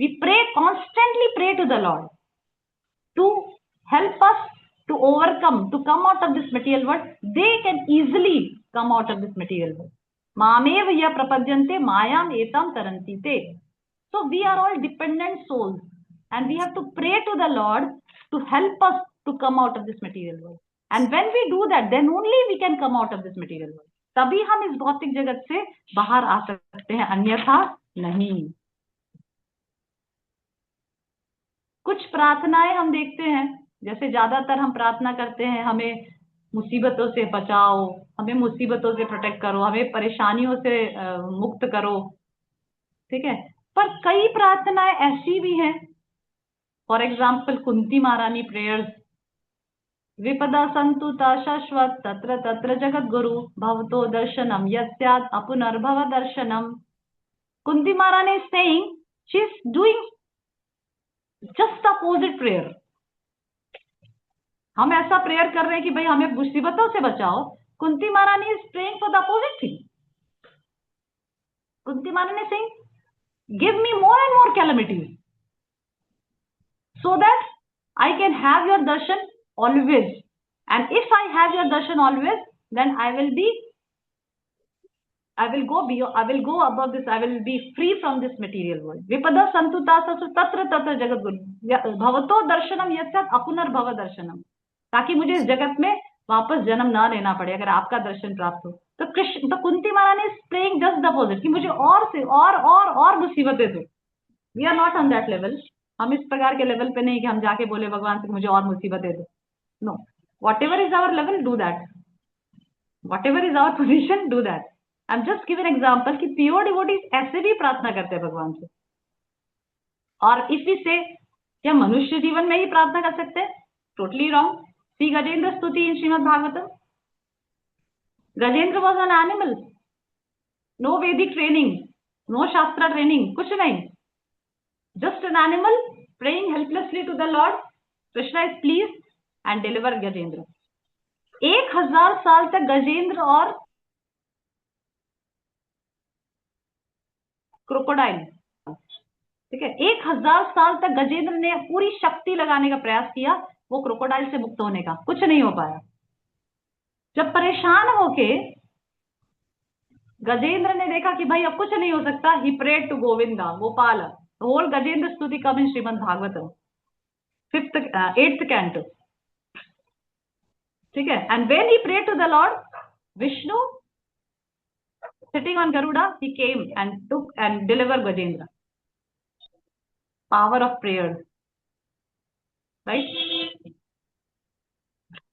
We pray, constantly pray to the Lord to help us to overcome, to come out of this material world. They can easily come out of this material world. Mamev ya prapadyante mayam etam taranti te. So we are all dependent souls and we have to pray to the Lord to help us to come out of this material world. And when we do that, then only we can come out of this material world. तभी हम इस भौतिक जगत से बाहर आ सकते हैं, अन्यथा नहीं. कुछ प्रार्थनाएं हम देखते हैं, जैसे ज्यादातर हम प्रार्थना करते हैं, हमें मुसीबतों से बचाओ, हमें मुसीबतों से प्रोटेक्ट करो, हमें परेशानियों से मुक्त करो. ठीक है, पर कई प्रार्थनाएं ऐसी भी हैं, फॉर एग्जाम्पल कुंती महारानी प्रेयर्स, विपदा संतुता शाश्वत तत्र तत्र जगत गुरु भवतो दर्शनम यस्यात् अपुनर्भव दर्शनम. कुंती महारानी is saying, she is doing just the opposite prayer. हम ऐसा प्रेयर कर रहे हैं कि भाई हमें मुसीबतों से बचाओ. कुंती महारानी is praying for the opposite thing. Kunti महारानी is saying, give me more and more calamities so that I can have your darshan always. And if I have your darshan always, then I will go above this. I will be free from this material world. Vipada santuta sasu tatra tatra jagat guru bhavato darshanam yasyat apunarbhava darshanam. ताकि मुझे इस जगत में वापस जन्म ना लेना पड़े अगर आपका दर्शन प्राप्त हो. तो कृष्ण, तो कुंती महारानी is praying just the opposite कि मुझे और से और मुसीबतें दो. We are not on that level. हम इस प्रकार के लेवल पे नहीं कि हम जाके बोले भगवान से मुझे और मुसीबतें दो. No. Whatever is our level, do that. Whatever is our position, do that. I'm just giving an example कि pure devotees ऐसे भी प्रार्थना करते हैं भगवान से. और if we say क्या मनुष्य जीवन में ही प्रार्थना कर सकते हैं? Totally wrong. See Gajendra Stuti in Srimad Bhagavatam. Gajendra was an animal. No Vedic training, no Shastra training, कुछ नहीं. Just an animal praying helplessly to the Lord. Krishna is pleased and deliver Gajendra. 1000 साल तक गजेंद्र और crocodile, ठीक है, 1000 साल तक गजेंद्र ने पूरी शक्ति लगाने का प्रयास किया वो क्रोकोडाइल से मुक्त होने का, कुछ नहीं हो पाया. जब परेशान होके गजेंद्र ने देखा कि भाई अब कुछ नहीं हो सकता, he prayed to Govinda Gopal. Whole Gajendra Stuti come in Srimad Bhagavatam 8th canto. ठीक है, and when he prayed to the Lord Vishnu sitting on Garuda, he came and took and delivered Gajendra. Power of prayers, right?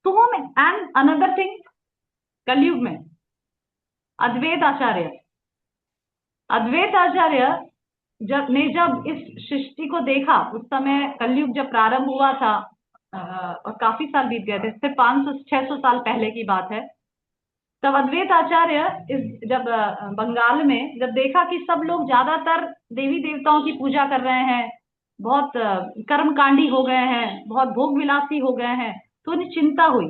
So, and another thing, कलयुग में अद्वैत आचार्य जब इस सृष्टि को देखा, उस समय कलयुग जब प्रारंभ हुआ था और काफी साल बीत गए थे, सिर्फ 500-600 साल पहले की बात है. तब अद्वैत आचार्य जब बंगाल में जब देखा कि सब लोग ज्यादातर देवी देवताओं की पूजा कर रहे हैं, बहुत कर्मकांडी हो गए हैं, बहुत भोग विलासी हो गए हैं, तो उन्हें चिंता हुई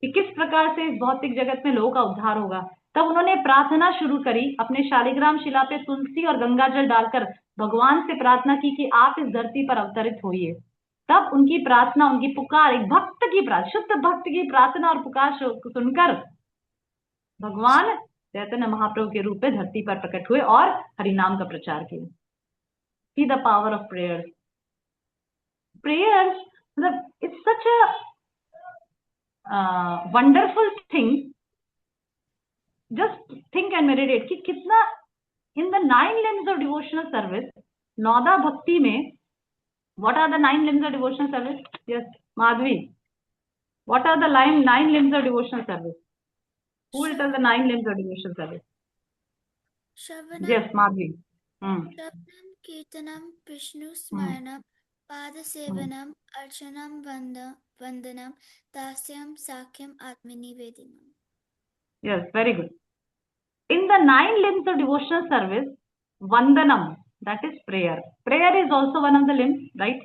कि किस प्रकार से इस भौतिक जगत में लोगों का उद्धार होगा. तब उन्होंने प्रार्थना शुरू करी, अपने शालिग्राम शिला पे तुलसी और गंगा जल डालकर भगवान से प्रार्थना की कि आप इस धरती पर अवतरित होइए. तब उनकी प्रार्थना, उनकी पुकार, एक भक्त की प्रार्थना, शुद्ध भक्त की प्रार्थना और पुकार सुनकर भगवान चैतन्य महाप्रभु के रूप में धरती पर प्रकट हुए और हरिनाम का प्रचार किया. See the power of prayers. Prayers, it's such a wonderful thing just think and meditate कि कितना in the 9 limbs of devotional service, Nauda भक्ति में, what are the 9 limbs of devotional service? Yes, Madhvi. What are the 9 limbs of devotional service? Who will tell the 9 limbs of devotional service? Shravanam, Yes, Madhvi. Shravanam, Kirtanam, Vishnu Smaranam, Padasevanam, Archanam, Vandanam, Dasyam, Sakyam, Atmanivedinam. Yes, very good. In the 9 limbs of devotional service, Vandanam, that is prayer. Prayer is also one of the limbs, right?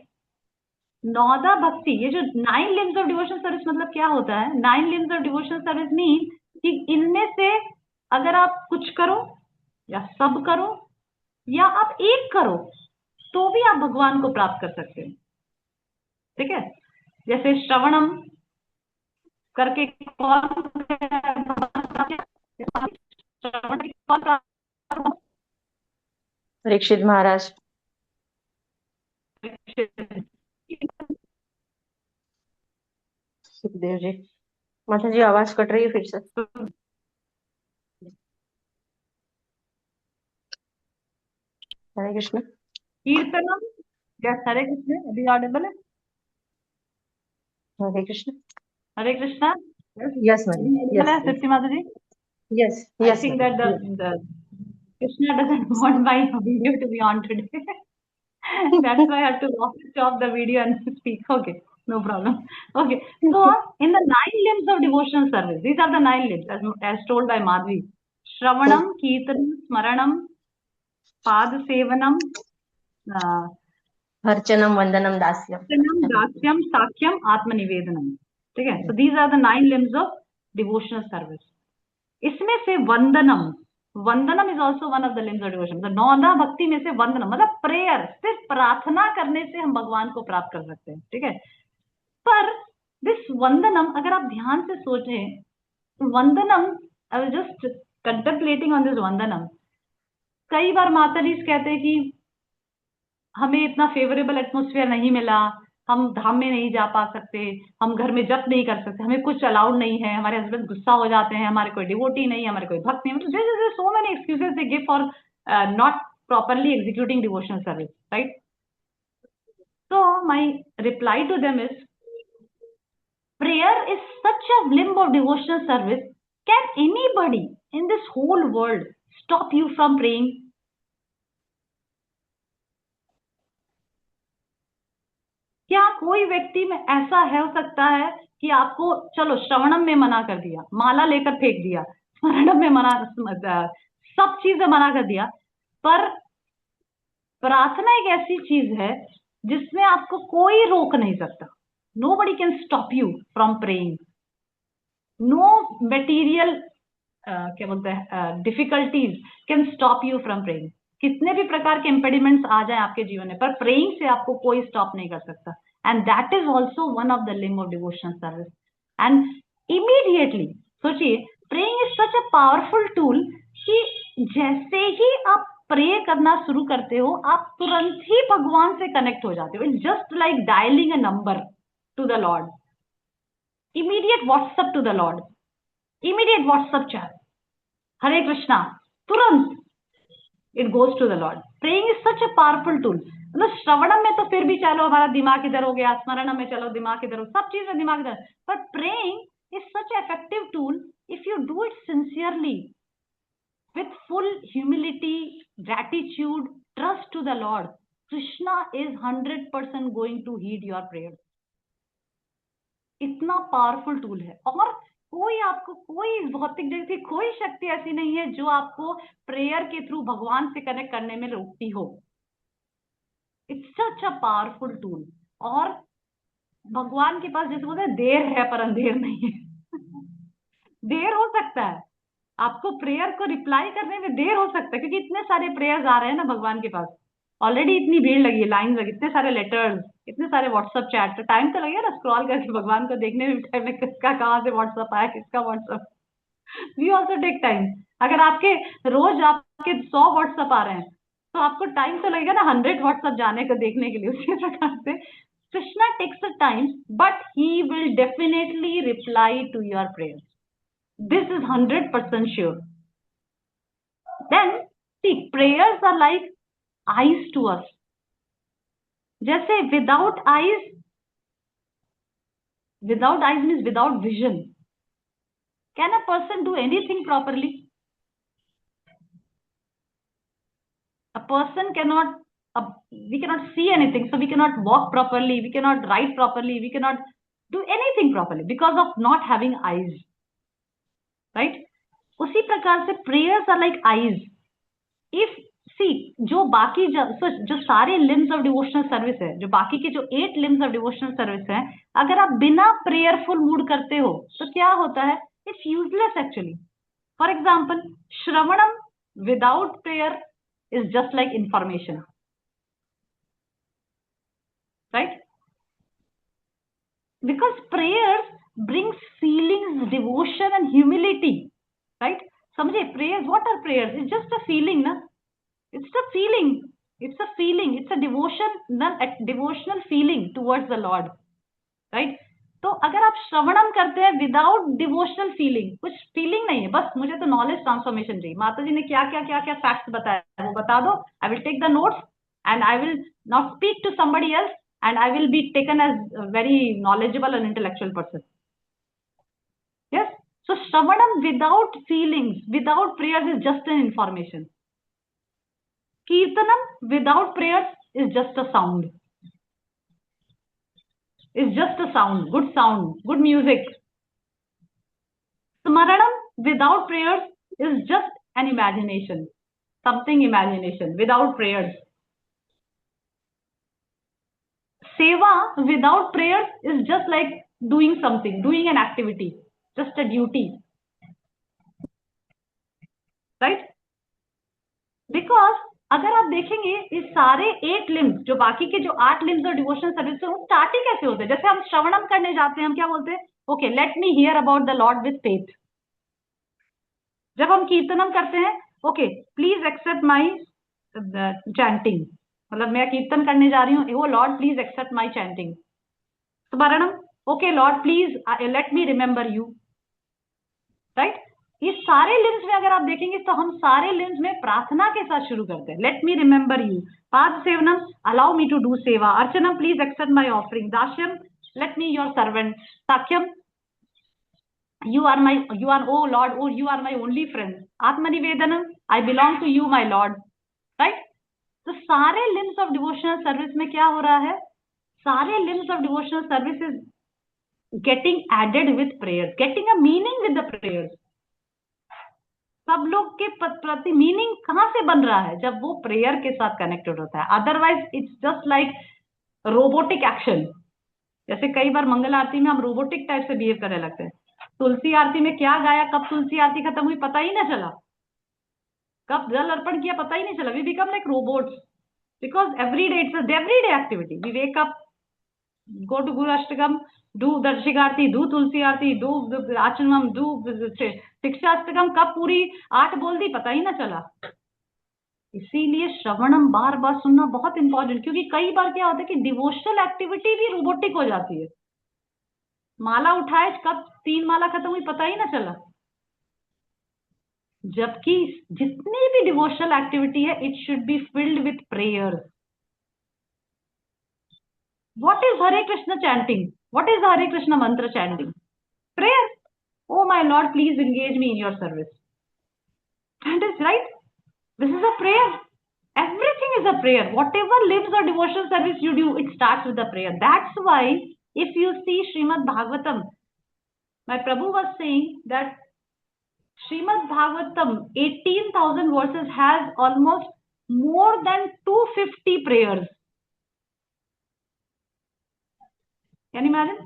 Nauda भक्ति, ये जो 9 limbs of devotional service मतलब क्या होता है? 9 limbs of devotional service means कि इनमें से अगर आप कुछ करो या सब करो या आप एक करो तो भी आप भगवान को प्राप्त कर सकते हो, ठीक है? जैसे श्रवणम करके कौन परीक्षित महाराज। सुखदेव जी। माता जी आवाज कट रही है फिर से। हरे कृष्ण। कीर्तनम, यस, हरे कृष्ण, अभी ऑडिबल है? Hare Krishna. Hare Krishna, yes ma'am, yes Satya माता जी। Yes I yes think that the Krishna doesn't want my video to be on today. That's why I have to stop the video and speak. Okay, no problem. Okay, so in the 9 limbs of devotional service, these are the 9 limbs as told by Madhvi. Shravanam, Kirtanam, Smaranam, Pad Sevanam, अर्चनम, वंदनम, दास्यम, Dasyam, Sakyam, Atmanivedanam. ठीक है? So these are the 9 limbs of devotional service. इसमें से वंदनम, वंदनम is also one of the limbs of devotion. तो नौदा भक्ति में से वंदनम मतलब प्रेयर, सिर्फ प्रार्थना करने से हम भगवान को प्राप्त कर सकते हैं, ठीक है? पर दिस वंदनम अगर आप ध्यान से सोचें, वंदनम, I was just contemplating on this वंदनम। कई बार माता जी कहते हैं कि हमें इतना फेवरेबल एटमोस्फेयर नहीं मिला, हम धाम में नहीं जा पा सकते, हम घर में जप नहीं कर सकते, हमें कुछ अलाउड नहीं है, हमारे हस्बैंड गुस्सा हो जाते हैं, हमारे कोई डिवोटी नहीं है, हमारे कोई भक्त नहीं है, so many excuses they give for not properly executing devotional service, right? So my reply to them is, prayer is such a limb of devotional service. Can anybody in this whole world stop you from praying? क्या कोई व्यक्ति में ऐसा हो सकता है कि आपको, चलो श्रवणम में मना कर दिया, माला लेकर फेंक दिया, स्मरणम में मना, सब चीजें मना कर दिया, पर प्रार्थना एक ऐसी चीज है जिसमें आपको कोई रोक नहीं सकता। Nobody can stop you from praying. No material क्या बोलते हैं difficulties can stop you from praying. कितने भी प्रकार के impediments आ जाए आपके जीवन में, पर praying से आपको कोई stop नहीं कर सकता। And that is also one of the limb of devotional service. And immediately, सोचिए, praying is such a powerful tool कि जैसे ही आप प्रे करना शुरू करते हो, आप तुरंत ही भगवान से कनेक्ट हो जाते हो। It's just like dialling a number to the lord, immediate WhatsApp to the lord, immediate WhatsApp chat, Hare Krishna, तुरंत it goes to the lord. Praying is such a powerful tool. मतलब श्रवणम में तो फिर भी चलो हमारा दिमाग इधर हो गया, स्मरणम में चलो दिमाग इधर हो, सब चीज में दिमाग इधर, पर praying is such effective tool if you do it sincerely with full humility, gratitude, trust to the Lord. Krishna is 100% going to heed your prayers. इतना पावरफुल टूल है, और कोई आपको, कोई भौतिक जगत की कोई शक्ति ऐसी नहीं है जो आपको प्रेयर के थ्रू भगवान से कनेक्ट करने में रोकती हो। It's such a powerful tool. और भगवान के पास जैसे बोलते हैं, देर है पर अंधेर नहीं है। देर हो सकता है, आपको प्रेयर को रिप्लाई करने में देर हो सकता है, क्योंकि इतने सारे प्रेयर्स आ रहे हैं ना भगवान के पास, ऑलरेडी इतनी भीड़ लगी है, लाइन लगी, इतने सारे लेटर्स, इतने सारे व्हाट्सएप चैट, तो टाइम तो लगेगा ना स्क्रॉल करके भगवान को देखने में, टाइम में किसका कहाँ से व्हाट्सएप आया, किसका WhatsApp. We also take time. अगर आपके रोज आपके 100 व्हाट्सएप आ रहे हैं तो आपको टाइम तो लगेगा ना 100 व्हाट्सएप जाने को देखने के लिए। उसी प्रकार से Krishna takes a time, but he will definitely reply to your prayer. This is 100% sure. Then see, prayers are like eyes to us. जैसे without eyes means without vision. Can a person do anything properly? A person cannot, we cannot see anything, so we cannot walk properly, we cannot write properly, we cannot do anything properly because of not having eyes, right? उसी प्रकार से prayers are like eyes. If see, जो बाकी जो सारे limbs of devotional service है, जो बाकी के जो 8 limbs of devotional service है, अगर आप बिना prayerful mood करते हो तो क्या होता है? It's useless actually. For example, Shravanam without prayer is just like information, right? Because prayers brings feelings, devotion and humility, right? समझे, prayers, what are prayers? It's just a feeling, na? It's a feeling. It's a feeling. It's a devotional feeling towards the Lord, right? तो अगर आप श्रवणम करते हैं without devotional feeling, कुछ feeling नहीं है, बस मुझे तो नॉलेज ट्रांसफॉर्मेशन चाहिए, माता जी ने क्या क्या फैक्ट्स बताया वो बता दो, I will take the notes and I will not speak to somebody else and I will be taken as very knowledgeable and intellectual person. Yes, so श्रवणम without feelings, without prayers is just an information. कीर्तनम without prayers is just a sound. Is just a sound, good music. Smaranam without prayers is just an imagination, imagination without prayers. Seva without prayers is just like doing something, doing an activity, just a duty, right? Because अगर आप देखेंगे इस सारे 8 limbs, जो बाकी के जो 8 limbs और डिवोशनल सर्विस है, वो स्टार्ट ही कैसे होते हैं? जैसे हम श्रवणम करने जाते हैं, हम क्या बोलते हैं? Okay, let me hear about the lord with faith. जब हम कीर्तनम करते हैं, okay please accept my chanting, मतलब मैं कीर्तन करने जा रही हूँ, वो lord please accept my chanting. स्मरणम, okay lord please let me remember you, right? ये सारे लिम्स में अगर आप देखेंगे तो हम सारे लिम्स में प्रार्थना के साथ शुरू करते हैं. Let me remember you. पाद सेवनम, अलाउ मी टू डू सेवा. अर्चनम, प्लीज एक्सेप्ट माय ऑफरिंग. दास्यम, लेट मी योर सर्वेंट. साख्यम, you are oh Lord, oh you are my only friend. आत्मनिवेदनम, I belong to you my Lord, right? तो सारे limbs of devotional service में क्या हो रहा है? सारे limbs of devotional service is getting added with prayers, getting a meaning with the prayers. सब लोग के प्रति मीनिंग कहां से बन रहा है? जब वो प्रेयर के साथ कनेक्टेड होता है. Otherwise it's just like robotic action. जैसे कई बार मंगल आरती में हम रोबोटिक टाइप से बिहेव करने लगते हैं. तुलसी आरती में क्या गाया, कब तुलसी आरती खत्म हुई पता ही ना चला, कब जल अर्पण किया पता ही नहीं चला. We become like robots because every day it's everyday activity. We wake up, go to Guru Ashtakam, do Darshika Aarti, do Tulsi Aarti, do Achanam, do Shiksha Ashtakam. कब पूरी 8 बोल दी पता ही ना चला. इसीलिए श्रवणम बार बार सुनना बहुत इंपॉर्टेंट, क्योंकि कई बार क्या होता है कि डिवोशनल एक्टिविटी भी रोबोटिक हो जाती है. माला उठाए, कब 3 माला खत्म हुई पता ही ना चला. जबकि जितनी भी डिवोशनल एक्टिविटी है, it should be filled with prayers. What is Hare Krishna chanting? What is Hare Krishna mantra chanting? Prayer. Oh my Lord, please engage me in your service. And it's right. This is a prayer. Everything is a prayer. Whatever lives or devotional service you do, it starts with a prayer. That's why if you see Srimad Bhagavatam, my Prabhu was saying that Srimad Bhagavatam, 18,000 verses, has almost more than 250 prayers. Can you imagine?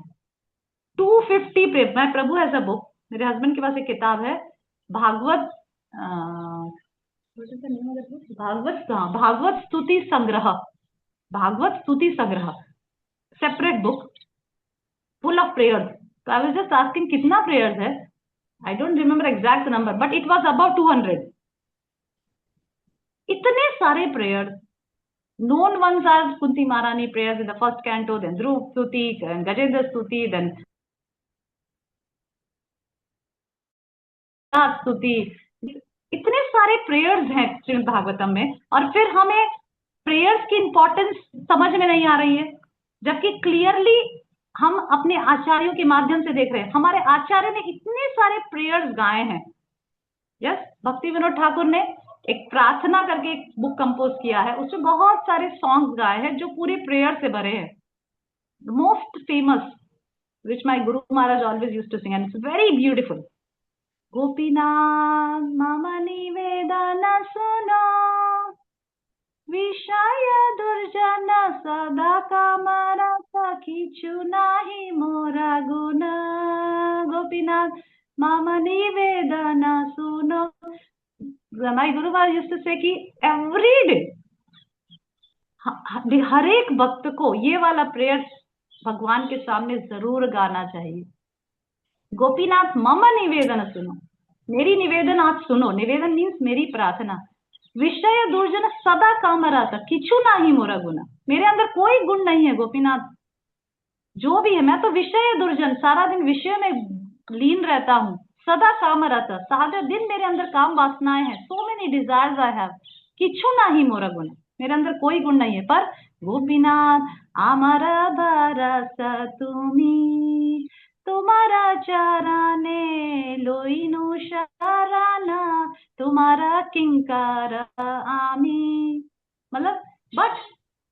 250 prayer. My Prabhu has a book. मेरे husband के पास एक किताब है, भागवत भागवत स्तुति संग्रह. भागवत स्तुति संग्रह, separate book full of prayers. तो आई वाज जस्ट आस्किंग कितना प्रेयर्स है. I don't remember exact number, but it was about 200. इतने सारे prayers. Known ones are Kunti Maharani prayers in the first canto, then Dhruv Stuti, then Gajendra Stuti, then Stuti. इतने सारे prayers हैं श्रीमद् भागवतम में, और फिर हमें प्रेयर्स की इंपॉर्टेंस समझ में नहीं आ रही है, जबकि क्लियरली हम अपने आचार्यों के माध्यम से देख रहे हैं, हमारे आचार्य ने इतने सारे प्रेयर्स गाए हैं। यस, भक्ति विनोद ठाकुर ने एक प्रार्थना करके एक बुक कंपोज किया है, उसमें बहुत सारे सॉन्ग्स गाए हैं जो पूरे प्रेयर से भरे हैं। Most famous which my Guru Maharaj always used to sing, and it's very beautiful. Gopinath mama nivedana suno, vishaya durjana sada kamarasa kichu nahi mora guna. Gopinath mama nivedana suno. My Guru Maharaj used to say कि every day हर एक भक्त को ये वाला prayer भगवान के सामने जरूर गाना चाहिए। गोपीनाथ मम निवेदन सुनो, मेरी निवेदन आप सुनो। निवेदन मीन्स मेरी प्रार्थना। विषय दुर्जन सदा कामराता किछु नाही मोरा गुना, मेरे अंदर कोई गुण नहीं है गोपीनाथ, जो भी है मैं तो विषय दुर्जन, सारा दिन विषय में लीन रहता हूँ। सदा कामराता, सारा दिन मेरे अंदर काम वासनाएं हैं, so many desires I have, किछु नाही मोरा गुना, मेरे अंदर कोई गुण नहीं है। पर गोपीनाथ आमारा बारासा तुमी, तुम्हारा चाराने लोइनु शराना, तुम्हारा किंकार आमी। मतलब बट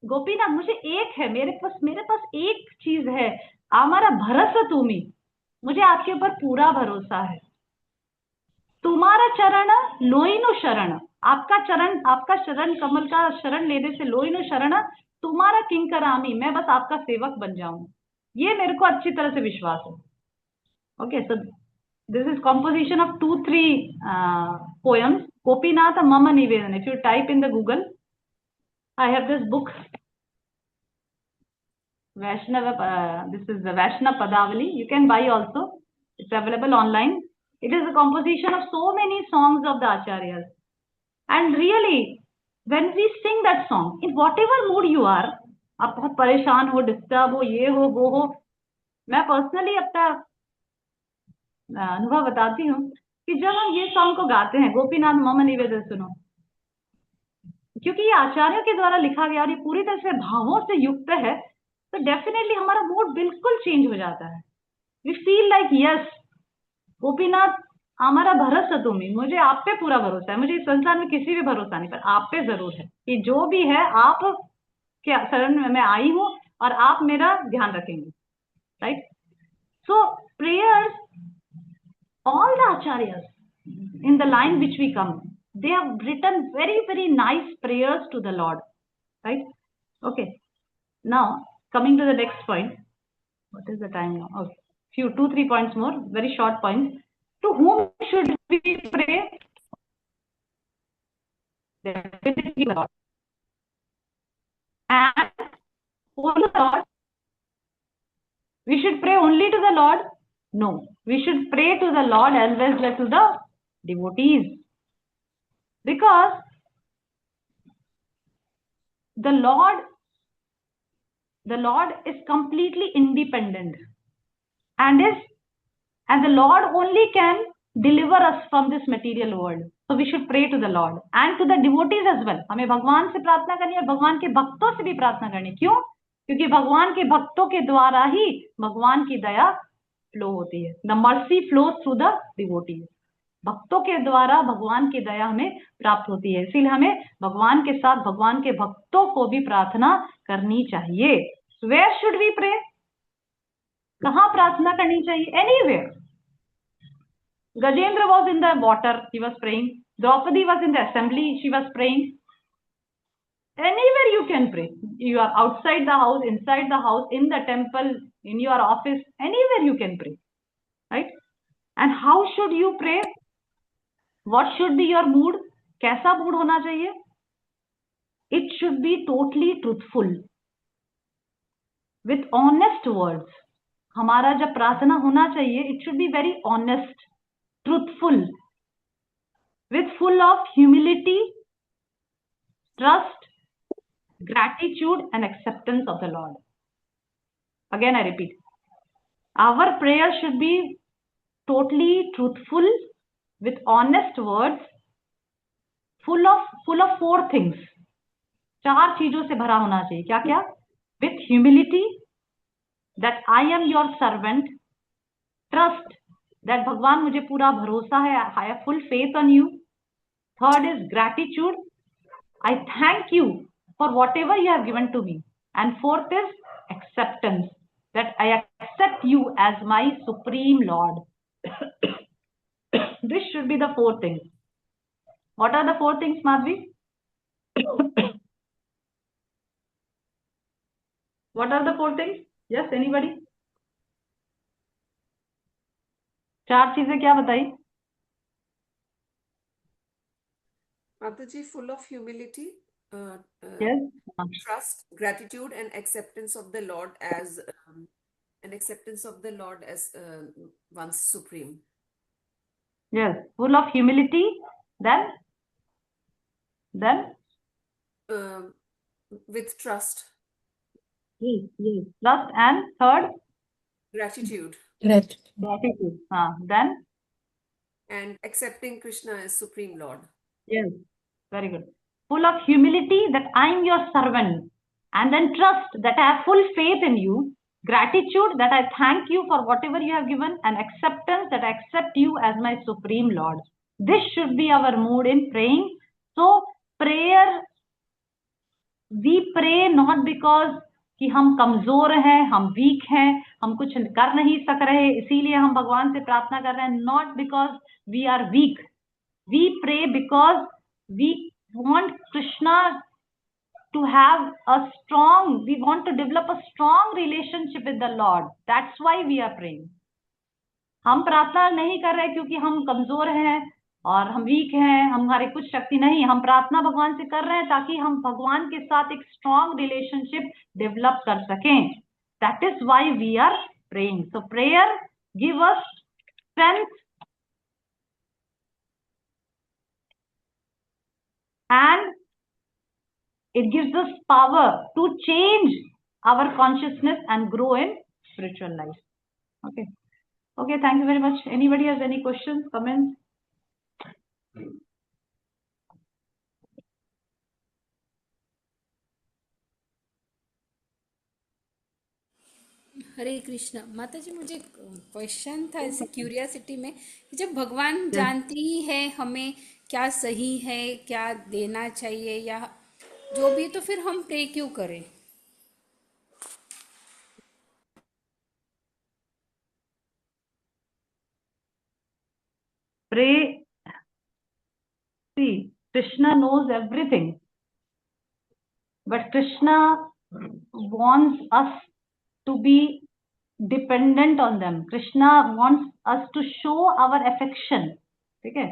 गोपीनाथ मुझे एक है, मेरे पास एक चीज है, हमारा भरोसा तुमी, मुझे आपके ऊपर पूरा भरोसा है। तुम्हारा चरण लोइनु शरण, आपका शरण कमल का शरण लेने से लोइनु शरण, तुम्हारा किंकरामी, मैं बस आपका सेवक बन जाऊं, ये मेरे को अच्छी तरह से विश्वास है। Okay, so this is composition of 2-3 poems, Gopinath मम निवेदन। If you type in the Google, I have this book Vaishnava, this is the Vaishnava Padavali, you can buy also, it's available online. It is a composition of so many songs of the acharyas, and really when we sing that song, in whatever mood you are, आप बहुत परेशान हो, disturb हो, ये हो वो हो, मैं पर्सनली अपना अनुभव बताती हूँ कि जब हम ये सॉन्ग को गाते हैं, गोपीनाथ मम निवेदन सुनो, क्योंकि ये आचार्यों के द्वारा लिखा गया और ये पूरी तरह से भावों से युक्त है, तो डेफिनेटली हमारा मूड बिल्कुल चेंज हो जाता है। We feel like yes Gopinath हमारा भरोसा तुम्हें, मुझे आप पे पूरा भरोसा है, मुझे इस संसार में किसी भी भरोसा नहीं, पर आप पे जरूर है कि जो भी है आप के शरण में मैं आई हूँ और आप मेरा ध्यान रखेंगे। Right, so prayers, all the acharyas in the line which we come, they have written very nice prayers to the Lord. Right? Okay, now coming to the next point. What is the time now? Okay, 2-3 points more, very short points. To whom should we pray? Definitely the Lord. And for the Lord, we should pray only to the Lord? No, we should pray to the Lord as well as to the devotees, because the Lord is completely independent, and the Lord only can deliver us from this material world. So we should pray to the Lord and to the devotees as well. हमें भगवान से प्रार्थना करनी है और भगवान के भक्तों से भी प्रार्थना करनी। क्यों? क्योंकि भगवान के भक्तों के द्वारा ही भगवान की दया फ्लो होती है। The mercy flows through the devotees. भक्तों के द्वारा भगवान की दया हमें प्राप्त होती है, इसीलिए हमें भगवान के साथ भगवान के भक्तों को भी प्रार्थना करनी चाहिए। Where should we pray? कहाँ प्रार्थना करनी चाहिए? Anywhere. Gajendra was in the water, he was praying. Draupadi was in the assembly, she was praying. Anywhere you can pray. You are outside the house, inside the house, in the temple, in your office, anywhere you can pray. Right? And how should you pray? What should be your mood? कैसा mood होना चाहिए? It should be totally truthful, with honest words. हमारा जब प्रार्थना होना चाहिए, it should be very honest, truthful, with full of humility, trust, gratitude and acceptance of the Lord. Again I repeat, our prayer should be totally truthful, with honest words, full of four things, चार चीजों से भरा होना चाहिए. क्या क्या? With humility, that I am your servant. Trust, that भगवान मुझे पूरा भरोसा है, I have full faith on you. Third is gratitude, I thank you for whatever you have given to me. And fourth is acceptance, that I accept you as my supreme Lord. This should be the four things. What are the four things, Madhvi? What are the four things? Yes, anybody? चार चीजें क्या बताई? Mataji, full of humility, Yes. trust, gratitude, and acceptance of the Lord as one's supreme. Yes, full of humility. Then With trust, yes. Trust, and third gratitude, gratitude. Then and accepting Krishna as supreme Lord. yes, very good. Full of humility, that I am your servant, and then trust, that I have full faith in you. Gratitude, that I thank you for whatever you have given, and acceptance, that I accept you as my supreme Lord. This should be our mood in praying. So prayer, we pray not because कि हम कमजोर हैं, हम week हैं, हम कुछ कर नहीं सक रहे इसीलिए हम भगवान से प्रार्थना कर रहे हैं. Not because we are weak. We pray because we want Krishna to have a strong, we want to develop a strong relationship with the Lord. That's why we are praying. हम प्रार्थना नहीं कर रहे क्योंकि हम कमजोर हैं और हम वीक हैं, हमारे कुछ शक्ति नहीं. हम प्रार्थना भगवान से कर रहे हैं ताकि हम भगवान के साथ एक स्ट्रॉन्ग रिलेशनशिप डेवलप कर सकें. That is why we are praying. So prayer give us strength and it gives us power to change our consciousness and grow in spiritual life. Okay, thank you very much. Anybody has any questions, comments? हरे कृष्णा. माता जी, मुझे question था ऐसे curiosity में कि जब भगवान जानते ही है हमें क्या सही है, क्या देना चाहिए या जो भी, तो फिर हम प्रे क्यों करें? Pray. See, Krishna knows everything, but Krishna wants us to be dependent on them. Krishna wants us to show our affection. ठीक है?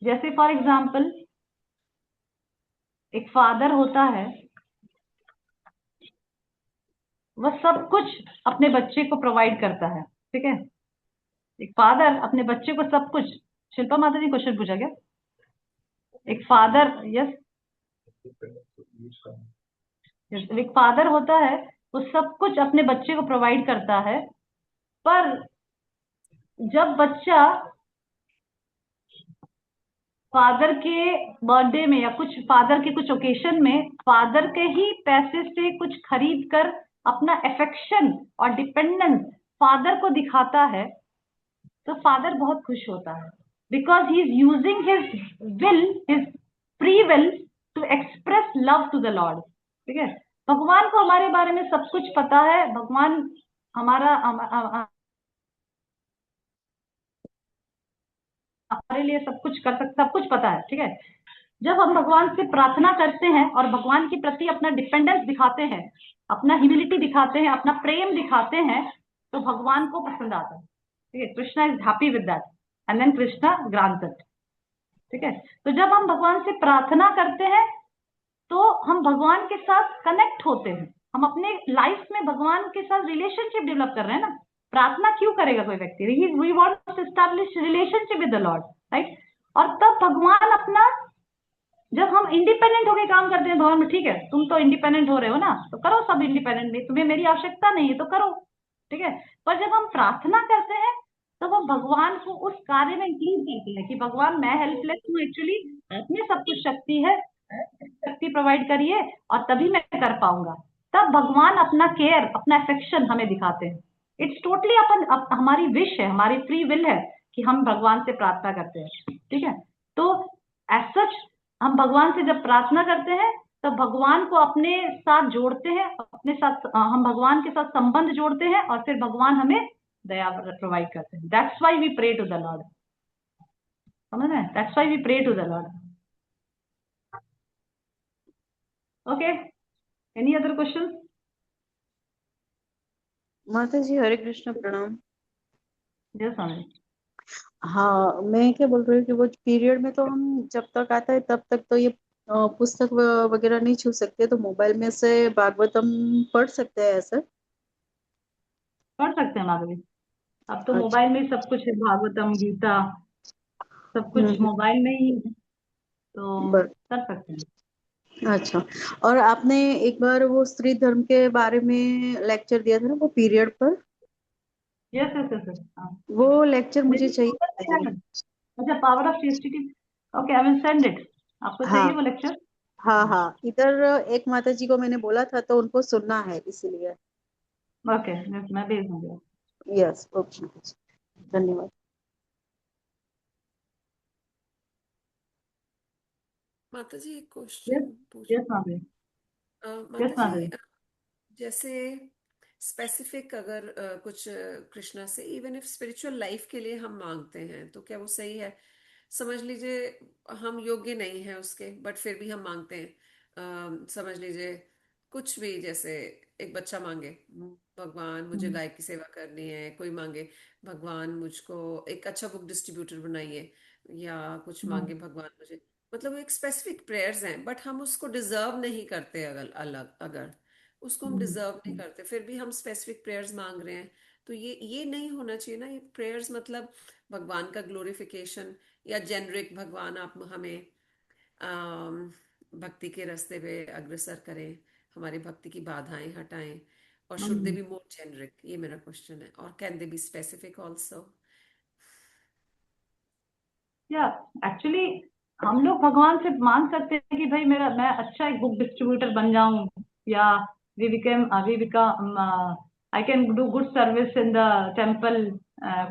जैसे फॉर एग्जाम्पल एक फादर होता है, वह सब कुछ अपने बच्चे को प्रोवाइड करता है. ठीक है? एक फादर अपने बच्चे को सब कुछ. शिल्पा माता जी क्वेश्चन पूछा क्या? एक फादर, यस, एक फादर होता है, वो सब कुछ अपने बच्चे को प्रोवाइड करता है, पर जब बच्चा फादर के बर्थडे में या कुछ फादर के कुछ ओकेशन में फादर के ही पैसे से कुछ खरीद कर अपना अफेक्शन और डिपेंडेंस फादर को दिखाता है, तो फादर बहुत खुश होता है. Because he is using his free will to express love to the Lord. ठीक है? भगवान को हमारे बारे में सब कुछ पता है. भगवान हमारे लिए सब कुछ कर सकता, सब कुछ पता है. ठीक है? जब हम भगवान से प्रार्थना करते हैं और भगवान के प्रति अपना डिपेंडेंस दिखाते हैं, अपना ह्यूमिलिटी दिखाते हैं, अपना प्रेम दिखाते हैं, तो भगवान को पसंद आता है. ठीक है? Krishna is happy with that and then Krishna granted. ठीक है? तो जब हम भगवान से प्रार्थना करते हैं तो हम भगवान के साथ कनेक्ट होते हैं. हम अपने लाइफ में भगवान के साथ रिलेशनशिप डेवलप कर रहे हैं ना. प्रार्थना क्यों करेगा कोई व्यक्ति? We want to establish relationship with the Lord, right? और तब भगवान अपना, जब हम इंडिपेंडेंट होकर काम करते हैं भगवान में, ठीक है तुम तो इंडिपेंडेंट हो रहे हो ना, तो करो सब इंडिपेंडेंट में, तुम्हें मेरी आवश्यकता नहीं है तो करो. ठीक है? पर जब हम प्रार्थना करते हैं तो वो भगवान को उस कार्य में इंक्लूड करते हैं कि भगवान मैं हेल्पलेस हूँ, एक्चुअली आप में सब कुछ शक्ति है, शक्ति प्रोवाइड करिए और तभी मैं कर पाऊंगा। तब भगवान अपना केयर, अपना अफेक्शन हमें दिखाते हैं। इट्स टोटली हमारी विश है, हमारी फ्री विल है कि हम भगवान से प्रार्थना करते हैं, ठीक है। तो एज सच हम भगवान से जब प्रार्थना करते हैं तब भगवान को अपने साथ जोड़ते हैं, अपने साथ हम भगवान के साथ संबंध जोड़ते हैं और फिर भगवान हमें दया प्रोवाइड करते हैं। That's why we pray to the lord, समझ रहे हैं? That's why we pray to the lord. Okay, any other question? माता जी हरे कृष्ण प्रणाम। यस स्वामी। हाँ, मैं क्या बोल रही हूँ कि वो पीरियड में तो हम जब तक आता है तब तक तो ये पुस्तक वगैरह नहीं छू सकते, तो मोबाइल में से भागवतम पढ़ सकते हैं ऐसा? पढ़ सकते हैं माधवी, अब तो अच्छा। मोबाइल में ही सब कुछ है, भागवतम, गीता, सब कुछ हम्म। मोबाइल में ही है, तो बर कर सकते हैं। अच्छा। और आपने एक बार वो स्त्री धर्म के बारे में लेक्चर दिया था ना, वो पीरियड पर, यस यस यस यस, हाँ। वो लेक्चर मुझे मेरी चाहिए ऊपर था में जी। है। अच्छा, power of chastity, okay I will send it. आपको चाहिए हाँ वो लेक्चर? हाँ हाँ, इधर एक माता जी को मैंने बोला था तो उनको सुनना है इसीलिए। ओके, मैं भेज दूंगी। यस, ओके, धन्यवाद। माता जी एक यस क्वेश्चन पूछ यस माधवी, यस माता जी माधवी। जैसे स्पेसिफिक अगर कुछ कृष्णा से इवन इफ स्पिरिचुअल लाइफ के लिए हम मांगते हैं तो क्या वो सही है? समझ लीजिए हम योग्य नहीं है उसके बट फिर भी हम मांगते हैं। समझ लीजिए कुछ भी, जैसे एक बच्चा मांगे भगवान मुझे हम्म, गाय की सेवा करनी है, कोई मांगे भगवान मुझको एक अच्छा बुक डिस्ट्रीब्यूटर बनाइए, या कुछ हम्म, मांगे भगवान मुझे, मतलब वो एक स्पेसिफिक प्रेयर्स हैं बट हम उसको डिजर्व नहीं करते। अगर अलग अगर उसको हम हम्म, डिजर्व नहीं हम्म, करते फिर भी हम स्पेसिफिक प्रेयर्स मांग रहे हैं, तो ये नहीं होना चाहिए ना। ये प्रेयर्स मतलब भगवान का ग्लोरिफिकेशन या जेनरिक भगवान आप हमें अम, भक्ति के रास्ते पे अग्रसर करें, हमारी भक्ति की बाधाएं हटाएं, और should they hmm. Be more generic, ये मेरा क्वेश्चन है, और can they be specific also? या एक्चुअली हम लोग भगवान से मांग सकते हैं कि भाई मैं अच्छा एक बुक डिस्ट्रीब्यूटर बन जाऊं, या we become I can do good service in the temple,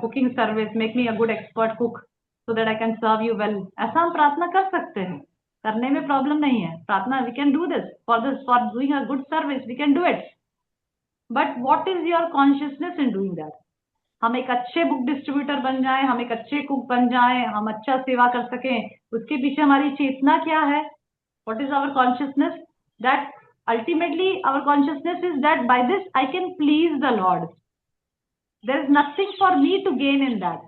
cooking service, make me a good expert cook so that I can serve you well. ऐसा हम प्रार्थना कर सकते हैं, करने में प्रॉब्लम नहीं है। प्रार्थना we can do this for doing a good service, we can do it. But what is your consciousness in doing that? हम एक अच्छे बुक डिस्ट्रीब्यूटर बन जाएं, हम एक अच्छे कुक बन जाएं, हम अच्छा सेवा कर सकें, उसके पीछे हमारी चेतना क्या है? What is our consciousness? That ultimately our consciousness is that by this I can please the lord, there is nothing for me to gain in that.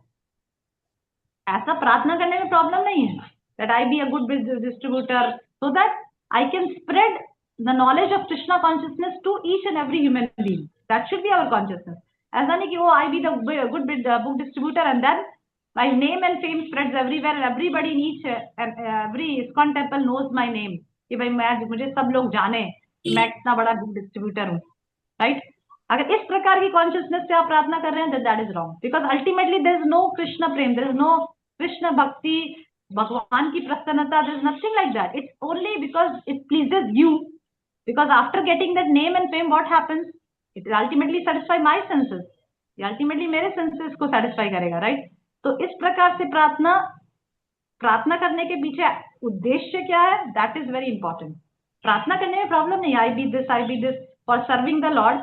ऐसा प्रार्थना करने में प्रॉब्लम नहीं है, that I be a good distributor so that I can spread the knowledge of Krishna consciousness to each and every human being. That should be our consciousness. ऐसा नहीं कि वो I be the good book distributor and then my name and fame spreads everywhere and everybody in each every ISKCON temple knows my name, कि भाई मुझे सब लोग जाने कि मैं इतना बड़ा बुक डिस्ट्रीब्यूटर हूँ, राइट? अगर इस प्रकार की कॉन्शियसनेस से आप प्रार्थना कर रहे हैं, that is wrong, because ultimately there is no Krishna prem, there is no Krishna bhakti, भगवान की प्रसन्नता, there is nothing like that. It's only because it pleases you, because after getting that name and fame what happens? It will ultimately satisfy my senses, ये अल्टीमेटली मेरे senses को satisfy करेगा, right? तो इस प्रकार से प्रार्थना प्रार्थना करने के पीछे उद्देश्य क्या है, दैट इज वेरी इंपॉर्टेंट। प्रार्थना करने में प्रॉब्लम नहीं, I be this for serving the lord,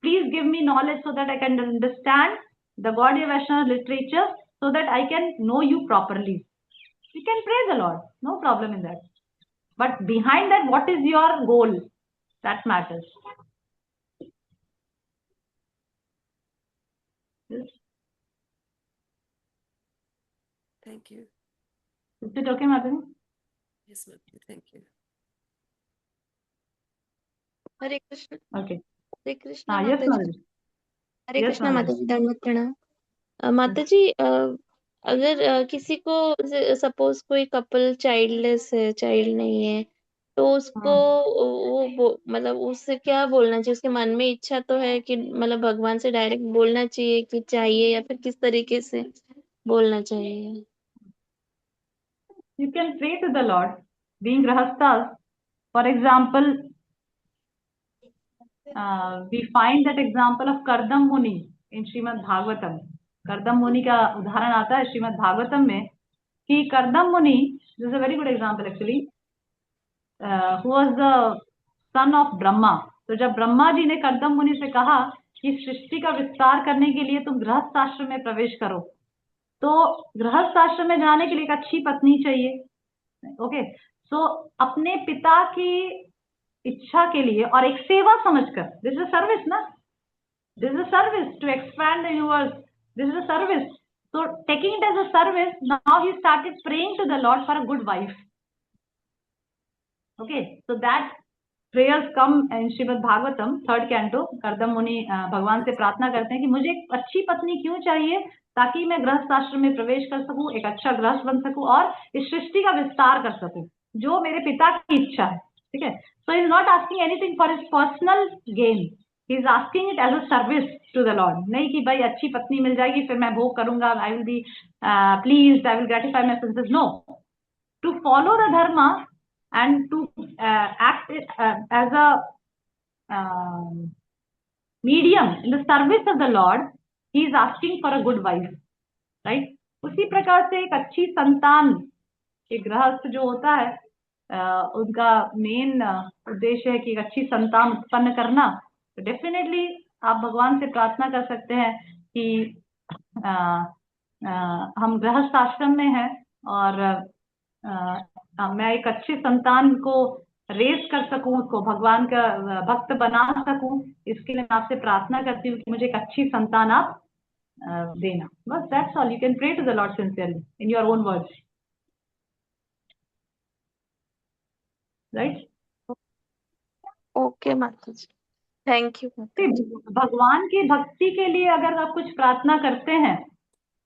please give me knowledge so that I can understand the god Vaishnava literature so that I can know you properly. You can pray the Lord, no problem in that. But behind that, what is your goal? That matters. Is thank you. it okay, Madhuri? Yes ma'am, thank you. Hare Krishna. Okay. हरे कृष्ण हाँ, yes, माता जी। Madhuri. हरे Yes, Krishna माता Madhuri. जी, दंडवत प्रणाम। माता जी, अगर किसी को suppose कोई कपल चाइल्डलेस है, चाइल्ड नहीं है, तो उसको हम्म. मतलब उससे क्या बोलना चाहिए? उसके मन में इच्छा तो है कि मतलब भगवान से डायरेक्ट बोलना चाहिए कि चाहिए, या फिर किस तरीके से बोलना चाहिए? you can pray to the Lord. Being grahasthas, for example, we find that example of Kardam Muni in Srimad Bhagavatam. Kardam Muni का उदाहरण आता है श्रीमद् भागवतम में कि Kardam Muni, this is a very good example actually, who was the son of Brahma. तो जब ब्रह्मा जी ने कर्दम मुनि से कहा कि सृष्टि का विस्तार करने के लिए तुम गृहस्थ आश्रम में प्रवेश करो, तो गृहस्थ आश्रम में जाने के लिए एक अच्छी पत्नी चाहिए। ओके, सो अपने पिता की इच्छा के लिए और एक सेवा समझकर, दिस इज अ सर्विस ना, this is a service to expand the universe, this is a service, so taking it as a service, now he started praying to the Lord for a good wife. Okay, so that prayers come in Srimad Bhagavatam, 3rd canto. Kardam मुनि भगवान से प्रार्थना करते हैं कि मुझे एक अच्छी पत्नी क्यों चाहिए, ताकि मैं गृहस्थ आश्रम में प्रवेश कर सकूं, एक अच्छा गृहस्थ बन सकूं और इस सृष्टि का विस्तार कर सकूं, जो मेरे पिता की इच्छा है। ठीक है, so he is not asking anything for his personal gain, he is asking it as a service to the Lord. नहीं कि भाई अच्छी पत्नी मिल जाएगी फिर मैं भोग करूंगा, I will be pleased, I will gratify my senses. No, to follow the dharma and to act as a medium in the service of the Lord, he is asking for a good wife, right? उसी प्रकार से एक अच्छी संतान, एक गृहस्थ जो होता है उनका मेन उद्देश्य है कि एक अच्छी संतान उत्पन्न करना। तो डेफिनेटली आप भगवान से प्रार्थना कर सकते हैं कि हम गृहस्थ आश्रम में हैं और मैं एक अच्छे संतान को रेस कर सकूं, उसको भगवान का भक्त बना सकूं, इसके लिए मैं आपसे प्रार्थना करती हूँ कि मुझे एक अच्छी संतान आप देना। बस, that's all. You can pray to the lord sincerely in your own words, right? Okay माता जी, थैंक यू माता जी। भगवान की भक्ति के लिए अगर आप कुछ प्रार्थना करते हैं,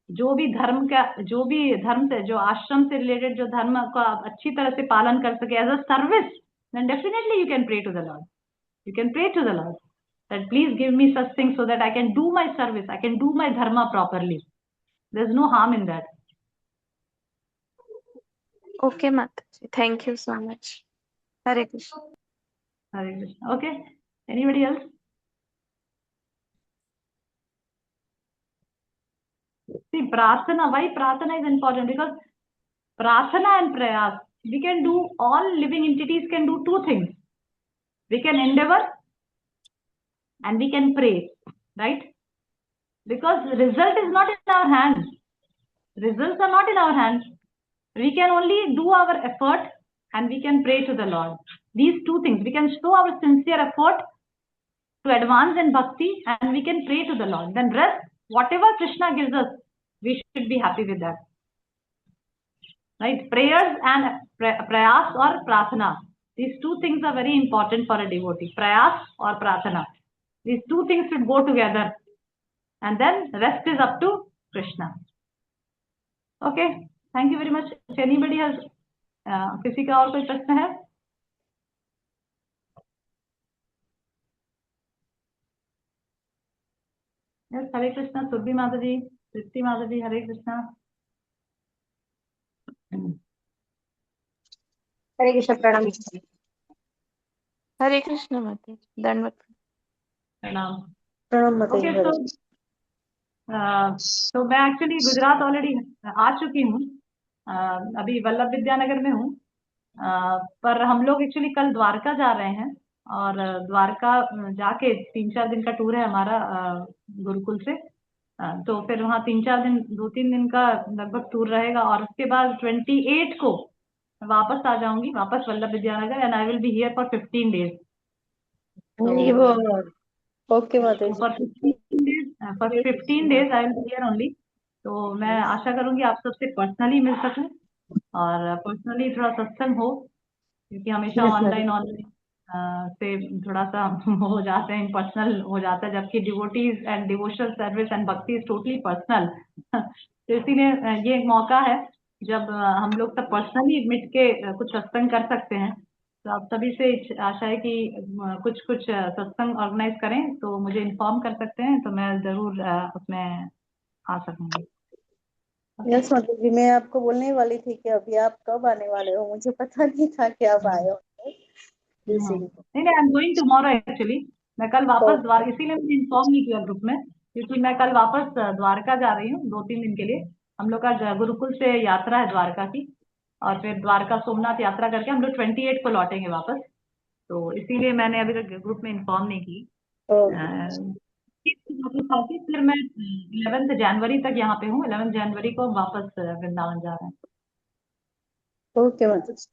जो भी धर्म से, जो आश्रम से रिलेटेड जो धर्म का आप अच्छी तरह से पालन कर सके as a service, then definitely you can pray to the Lord. You can pray to the Lord that please give me such things so that I can do my service, I can do my dharma properly. There's no harm in that. Okay माता जी, thank you so much. Hare Krishna. Hare Krishna. Okay, anybody else? See, prarthana, why prarthana is important? Because prarthana and prayas, we can do, all living entities can do two things. We can endeavor and we can pray, right? Because the result is not in our hands. Results are not in our hands. We can only do our effort and we can pray to the Lord. These two things, we can show our sincere effort to advance in bhakti and we can pray to the Lord. Then rest, whatever Krishna gives us, we should be happy with that. Right? Prayers and prayas or prarthana. These two things are very important for a devotee. Prayas or prarthana. These two things should go together. And then rest is up to Krishna. Okay. Thank you very much. If anybody has किसी का और कोई प्रश्न है? Yes, Hare Krishna. Surbhi Mataji, Sriti Mataji, Hare Krishna. हरे कृष्ण, प्रणाम। हरे कृष्ण माता जी, दंडवत प्रणाम। प्रणाम माता जी। Okay, हरे तो मैं एक्चुअली गुजरात ऑलरेडी आ चुकी हूँ, अभी वल्लभ विद्यानगर में हूँ, पर हम लोग एक्चुअली कल द्वारका जा रहे हैं और द्वारका जाके 3-4 दिन का टूर है हमारा गुरुकुल से, तो फिर वहाँ 2-3 दिन का लगभग टूर रहेगा और उसके बाद 28 को वापस आ जाऊंगी, वापस Vallabh Vidyanagar, and I will be here for 15 days. नहीं वो ओके माता जी। for 15 days I will be here only. तो मैं आशा करूंगी आप सबसे पर्सनली मिल सकूं और पर्सनली थोड़ा सत्संग हो, क्योंकि हमेशा ऑनलाइन से थोड़ा सा हो जाते हैं, पर्सनल हो जाता है, जबकि devotees and devotional service and भक्ति इज टोटली पर्सनल। तो इसीलिए ये एक मौका है जब हम लोग सब पर्सनली मिट के कुछ सत्संग कर सकते हैं। तो आप सभी से आशा है कि कुछ सत्संग ऑर्गेनाइज करें तो मुझे इन्फॉर्म कर सकते हैं, तो मैं जरूर उसमें आ सकूंगी। यस माता जी, मैं आपको बोलने ही वाली थी कि अभी आप कब आने वाले हो, मुझे पता नहीं था कि आप आए हो इसी नहीं नहीं, I am going tomorrow actually. मैं कल वापस को। द्वार इसीलिए मैंने इन्फॉर्म नहीं किया ग्रुप में, क्योंकि मैं कल वापस द्वारका जा रही हूँ 2-3 दिन के लिए। हम लोग का गुरुकुल से यात्रा है द्वारका की, और फिर द्वारका सोमनाथ यात्रा करके हम लोग 28 को लौटेंगे वापस। तो इसीलिए मैंने अभी तक ग्रुप में इन्फॉर्म नहीं की। फिर मैं 11 जनवरी तक यहाँ पे हूँ। 11 जनवरी को हम वापस वृंदावन जा रहे हैं। ओके माता जी।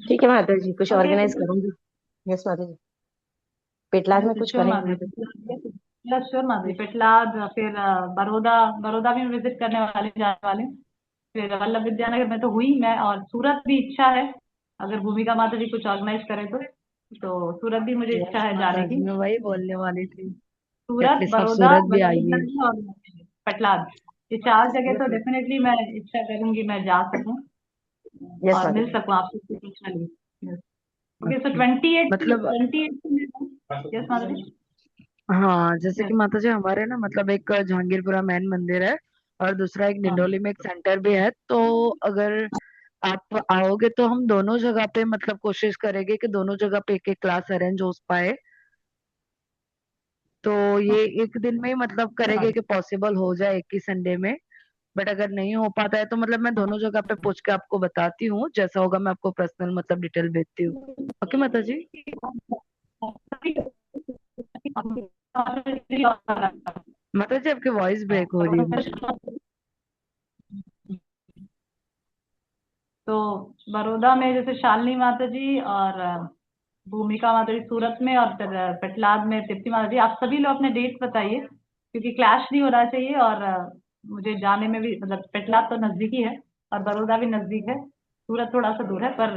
ठीक है माता जी, कुछ ओके, ऑर्गेनाइज करूंगी। यस माता जी, पेटलाद में कुछ श्योर करेंगे माता जी। माधुरी, श्योर माधुरी। पेटलाद, फिर बड़ौदा, बड़ौदा भी विजिट करने वाले, जाने वाले हैं। फिर वल्लभ विद्यानगर में तो हुई मैं, और सूरत भी इच्छा है, अगर भूमिका माता जी कुछ ऑर्गेनाइज करे तो सूरत भी मुझे इच्छा यस है माता जाने जी, की। मैं वही बोलने वाली थी कि सूरत, एटलीस्ट आप बड़ौदा, सूरत भी वल्लभ आइए। विद्यानगर और पेटलाद, ये 4 जगह यस तो माता डेफिनेटली मैं इच्छा करूंगी मैं जा सकूं यस और माता मिल जी। सकूं आपसे स्पेशली। ओके, सो ओके, 28 मतलब 28 को मैं, यस माता जी। हाँ, जैसे Yes. कि माता जी हमारे ना मतलब एक जहांगीरपुरा मैन मंदिर है और दूसरा एक हाँ डिंडोली में एक सेंटर भी है। तो अगर आप आओगे तो हम दोनों जगह पे मतलब कोशिश करेंगे कि दोनों जगह पे एक एक क्लास अरेंज हो पाए। तो ये एक दिन में ही मतलब करेंगे कि पॉसिबल हो जाए एक ही संडे में। बट अगर नहीं हो पाता है तो मतलब मैं दोनों जगह पे पूछ के आपको बताती हूँ, जैसा होगा मैं आपको पर्सनल मतलब डिटेल भेजती हूँ। ओके माता जी। माता जी आपकी वॉइस ब्रेक हो रही है मुझे। तो बड़ौदा में जैसे शालिनी माता जी और भूमिका माता जी सूरत में, और फिर पेटलाद में तृप्ति माता जी, आप सभी लोग अपने डेट बताइए, क्योंकि क्लैश नहीं होना चाहिए। और मुझे जाने में भी, मतलब पेटलाद तो नजदीकी है और बड़ौदा भी नजदीक है, सूरत थोड़ा सा दूर है, पर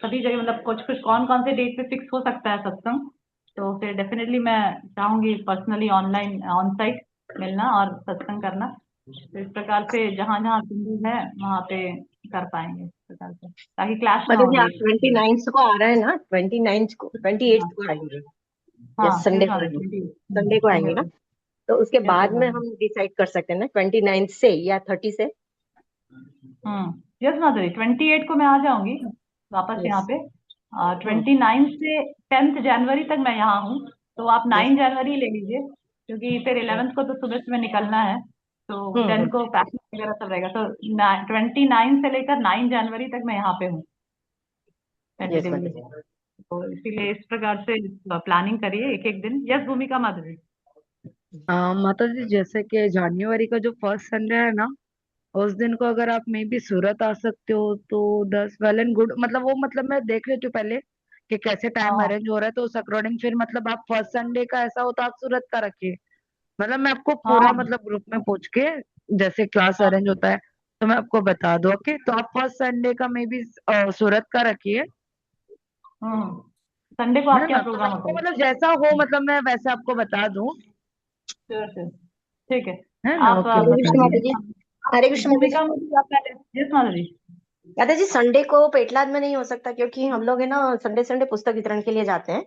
सभी जगह मतलब कुछ कुछ कौन कौन से डेट पे फिक्स हो सकता है सत्संग। तो फिर डेफिनेटली मैं चाहूंगी पर्सनली ऑनलाइन ऑन साइट मिलना और सत्संग करना। तो इस प्रकार से जहाँ जहाँ संभव है वहाँ पे कर पाएंगे इस प्रकार से, ताकि क्लैश ना माता हो जी आप डेट। 29 को आ रहे हैं ना? 29 को, 28 हाँ को आएंगे? हाँ, यस, यस संडे को माता आएंगे। जी। संडे को आएंगे ना? तो उसके यस बाद यस में माता हम जी। डिसाइड कर सकते हैं ना, 29 से या 30 से। यस माता जी, 28 को मैं आ जाऊंगी वापस यस। यहाँ पे। 29 से 10 जनवरी तक मैं यहाँ हूँ। तो आप यस। 9 जनवरी ले लीजिए, क्योंकि फिर 11 को तो सुबह सुबह निकलना है। तो 10 हम्म। को पैकिंग वगैरह सब रहेगा। तो 29 से लेकर 9 जनवरी तक मैं यहाँ पे हूँ यस टेंटेटिवली। माता जी। तो इसीलिए इस प्रकार से प्लानिंग करिए एक एक दिन। यस भूमिका माता जी। माता जी जैसे कि जनवरी का जो फर्स्ट संडे है ना, उस दिन को अगर आप मे भी सूरत आ सकते हो तो 10 वेल एंड गुड। मतलब वो मतलब मैं देख लेती हूँ पहले कि कैसे टाइम हाँ अरेंज हो रहा है, तो उस अकॉर्डिंग फिर मतलब आप फर्स्ट संडे का ऐसा हो तो आप सूरत का रखिए। मतलब मैं आपको पूरा हाँ मतलब ग्रुप में पूछ के जैसे क्लास हाँ। अरेंज होता है तो मैं आपको बता दूँ। ओके, तो आप फर्स्ट संडे का मे बी सूरत का रखिए, संडे को है आप क्या ना। तो मैं प्रोग्राम होता आपको है? मतलब जैसा हो मतलब मैं वैसे आपको बता दूं, श्योर श्योर, ठीक है। है ना। आप ओके हरे माता कृष्ण जी। माता जी। हरे कृष्ण माता जी। भूमिका में भी आप पहले, यस माता जी। माता जी संडे को पेटलाद में नहीं हो सकता, क्योंकि हम लोग है ना संडे संडे पुस्तक वितरण के लिए जाते हैं।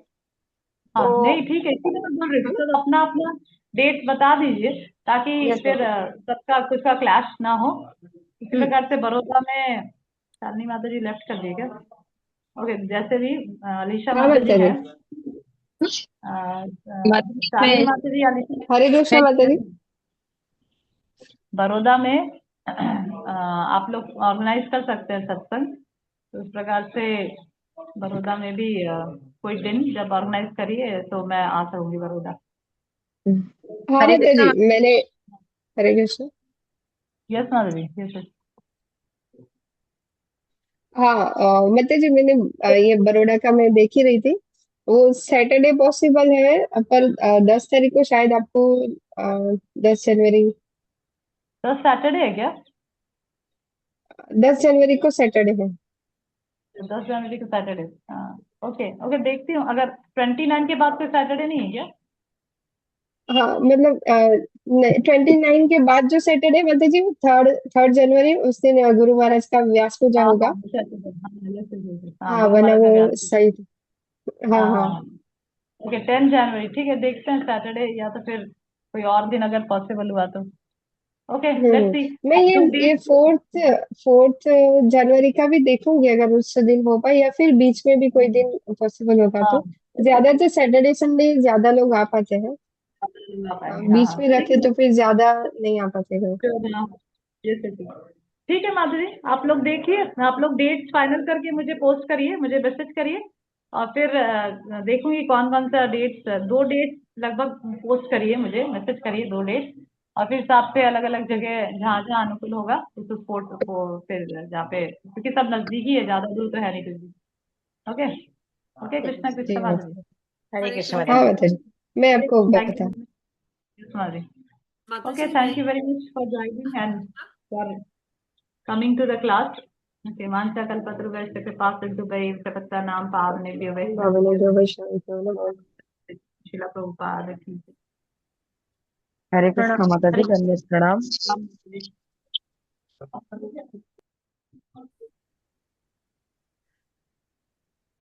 हाँ तो नहीं, ठीक है, इसीलिए मैं बोल रही थी। तो अपना अपना डेट बता दीजिए, ताकि यस फिर सबका कुछ का क्लैश ना हो। इसी हम्म। प्रकार से बड़ौदा में शालिनी माता जी लेफ्ट कर दिएगा। ओके, जैसे भी अलीशा हाँ माता जी माता जी। हैं, माता जी शालिनी मैं माता जी, अलीशा, हरे कृष्ण माता जी। बड़ौदा में आप लोग ऑर्गेनाइज कर सकते हैं सत्संग। तो इस प्रकार से बड़ौदा में भी कोई दिन जब ऑर्गेनाइज करिए तो मैं आ सकूंगी बड़ौदा। हाँ हरे माता कृष्ण जी मैंने हरे कृष्ण। यस माता जी, यस। हाँ माता जी मैंने ये बड़ौदा का मैं देख ही रही थी। वो सैटरडे पॉसिबल है पर 10 तारीख को शायद आपको 10 जनवरी। तो सैटरडे है क्या? 10 जनवरी को सैटरडे है। 10 जनवरी को सैटरडे? हाँ, ओके ओके, देखती हूँ। अगर 29 के बाद कोई सैटरडे नहीं है क्या? हाँ मतलब 29 के बाद जो सैटरडे माता जी वो थर्ड थर्ड जनवरी उस दिन गुरु महाराज का व्यास पूजा हाँ हाँ, होगा। सैटरडे, हाँ yes, yes, yes, yes, हाँ, हाँ गुरु वरना महाराज वो का व्यास। सही। हाँ हाँ। हाँ, ओके, 10 जनवरी, ठीक है, देखते हैं सैटरडे या तो फिर कोई और दिन अगर पॉसिबल हुआ तो। Okay, let's see. मैं आप लोग ये डेट, 4th जनवरी का भी देखूंगी अगर उस दिन हो पाए, या फिर बीच में भी कोई दिन पॉसिबल होगा हाँ तो। ज्यादातर सैटरडे संडे ज्यादा लोग आ पाते हैं। आ पाएंगे, हाँ बीच हाँ, में ठीक रखे है। तो फिर ज्यादा नहीं आ पाते लोग। फिर हाँ, ये से ठीक है माधुरी, आप लोग देखिए, आप लोग डेट्स फाइनल करके मुझे पोस्ट करिए, मुझे मैसेज करिए, और फिर देखूंगी कौन कौन सा डेट्स, 2 डेट्स लगभग पोस्ट करिए, मुझे मैसेज करिए 2 डेट्स, और फिर हिसाब से अलग अलग जगह जहाँ जहाँ अनुकूल होगा उस स्पॉट को फिर जहाँ पे, क्योंकि सब नजदीकी है, ज्यादा दूर तो है नहीं कुछ भी। ओके, ओके, कृष्णा जी कृष्णा माता। माधुरी। हरे हरे कृष्ण कृष्ण। हाँ माता माता जी, मैं आपको थैंक बता। यू माधुरी। माता Okay, जी मैं thank you very much for joining and for coming to the class. Okay, Mancha Kalpataruvaishya Kripasindhubhaiv Jagattanam Pavanebhyo भावने Vaishnavebhyo जो वैष्णव नमो। Srila Prabhupada की हरे प्रणाम। कृष्ण माता जी, हरे दंडवत प्रणाम। कृष्ण।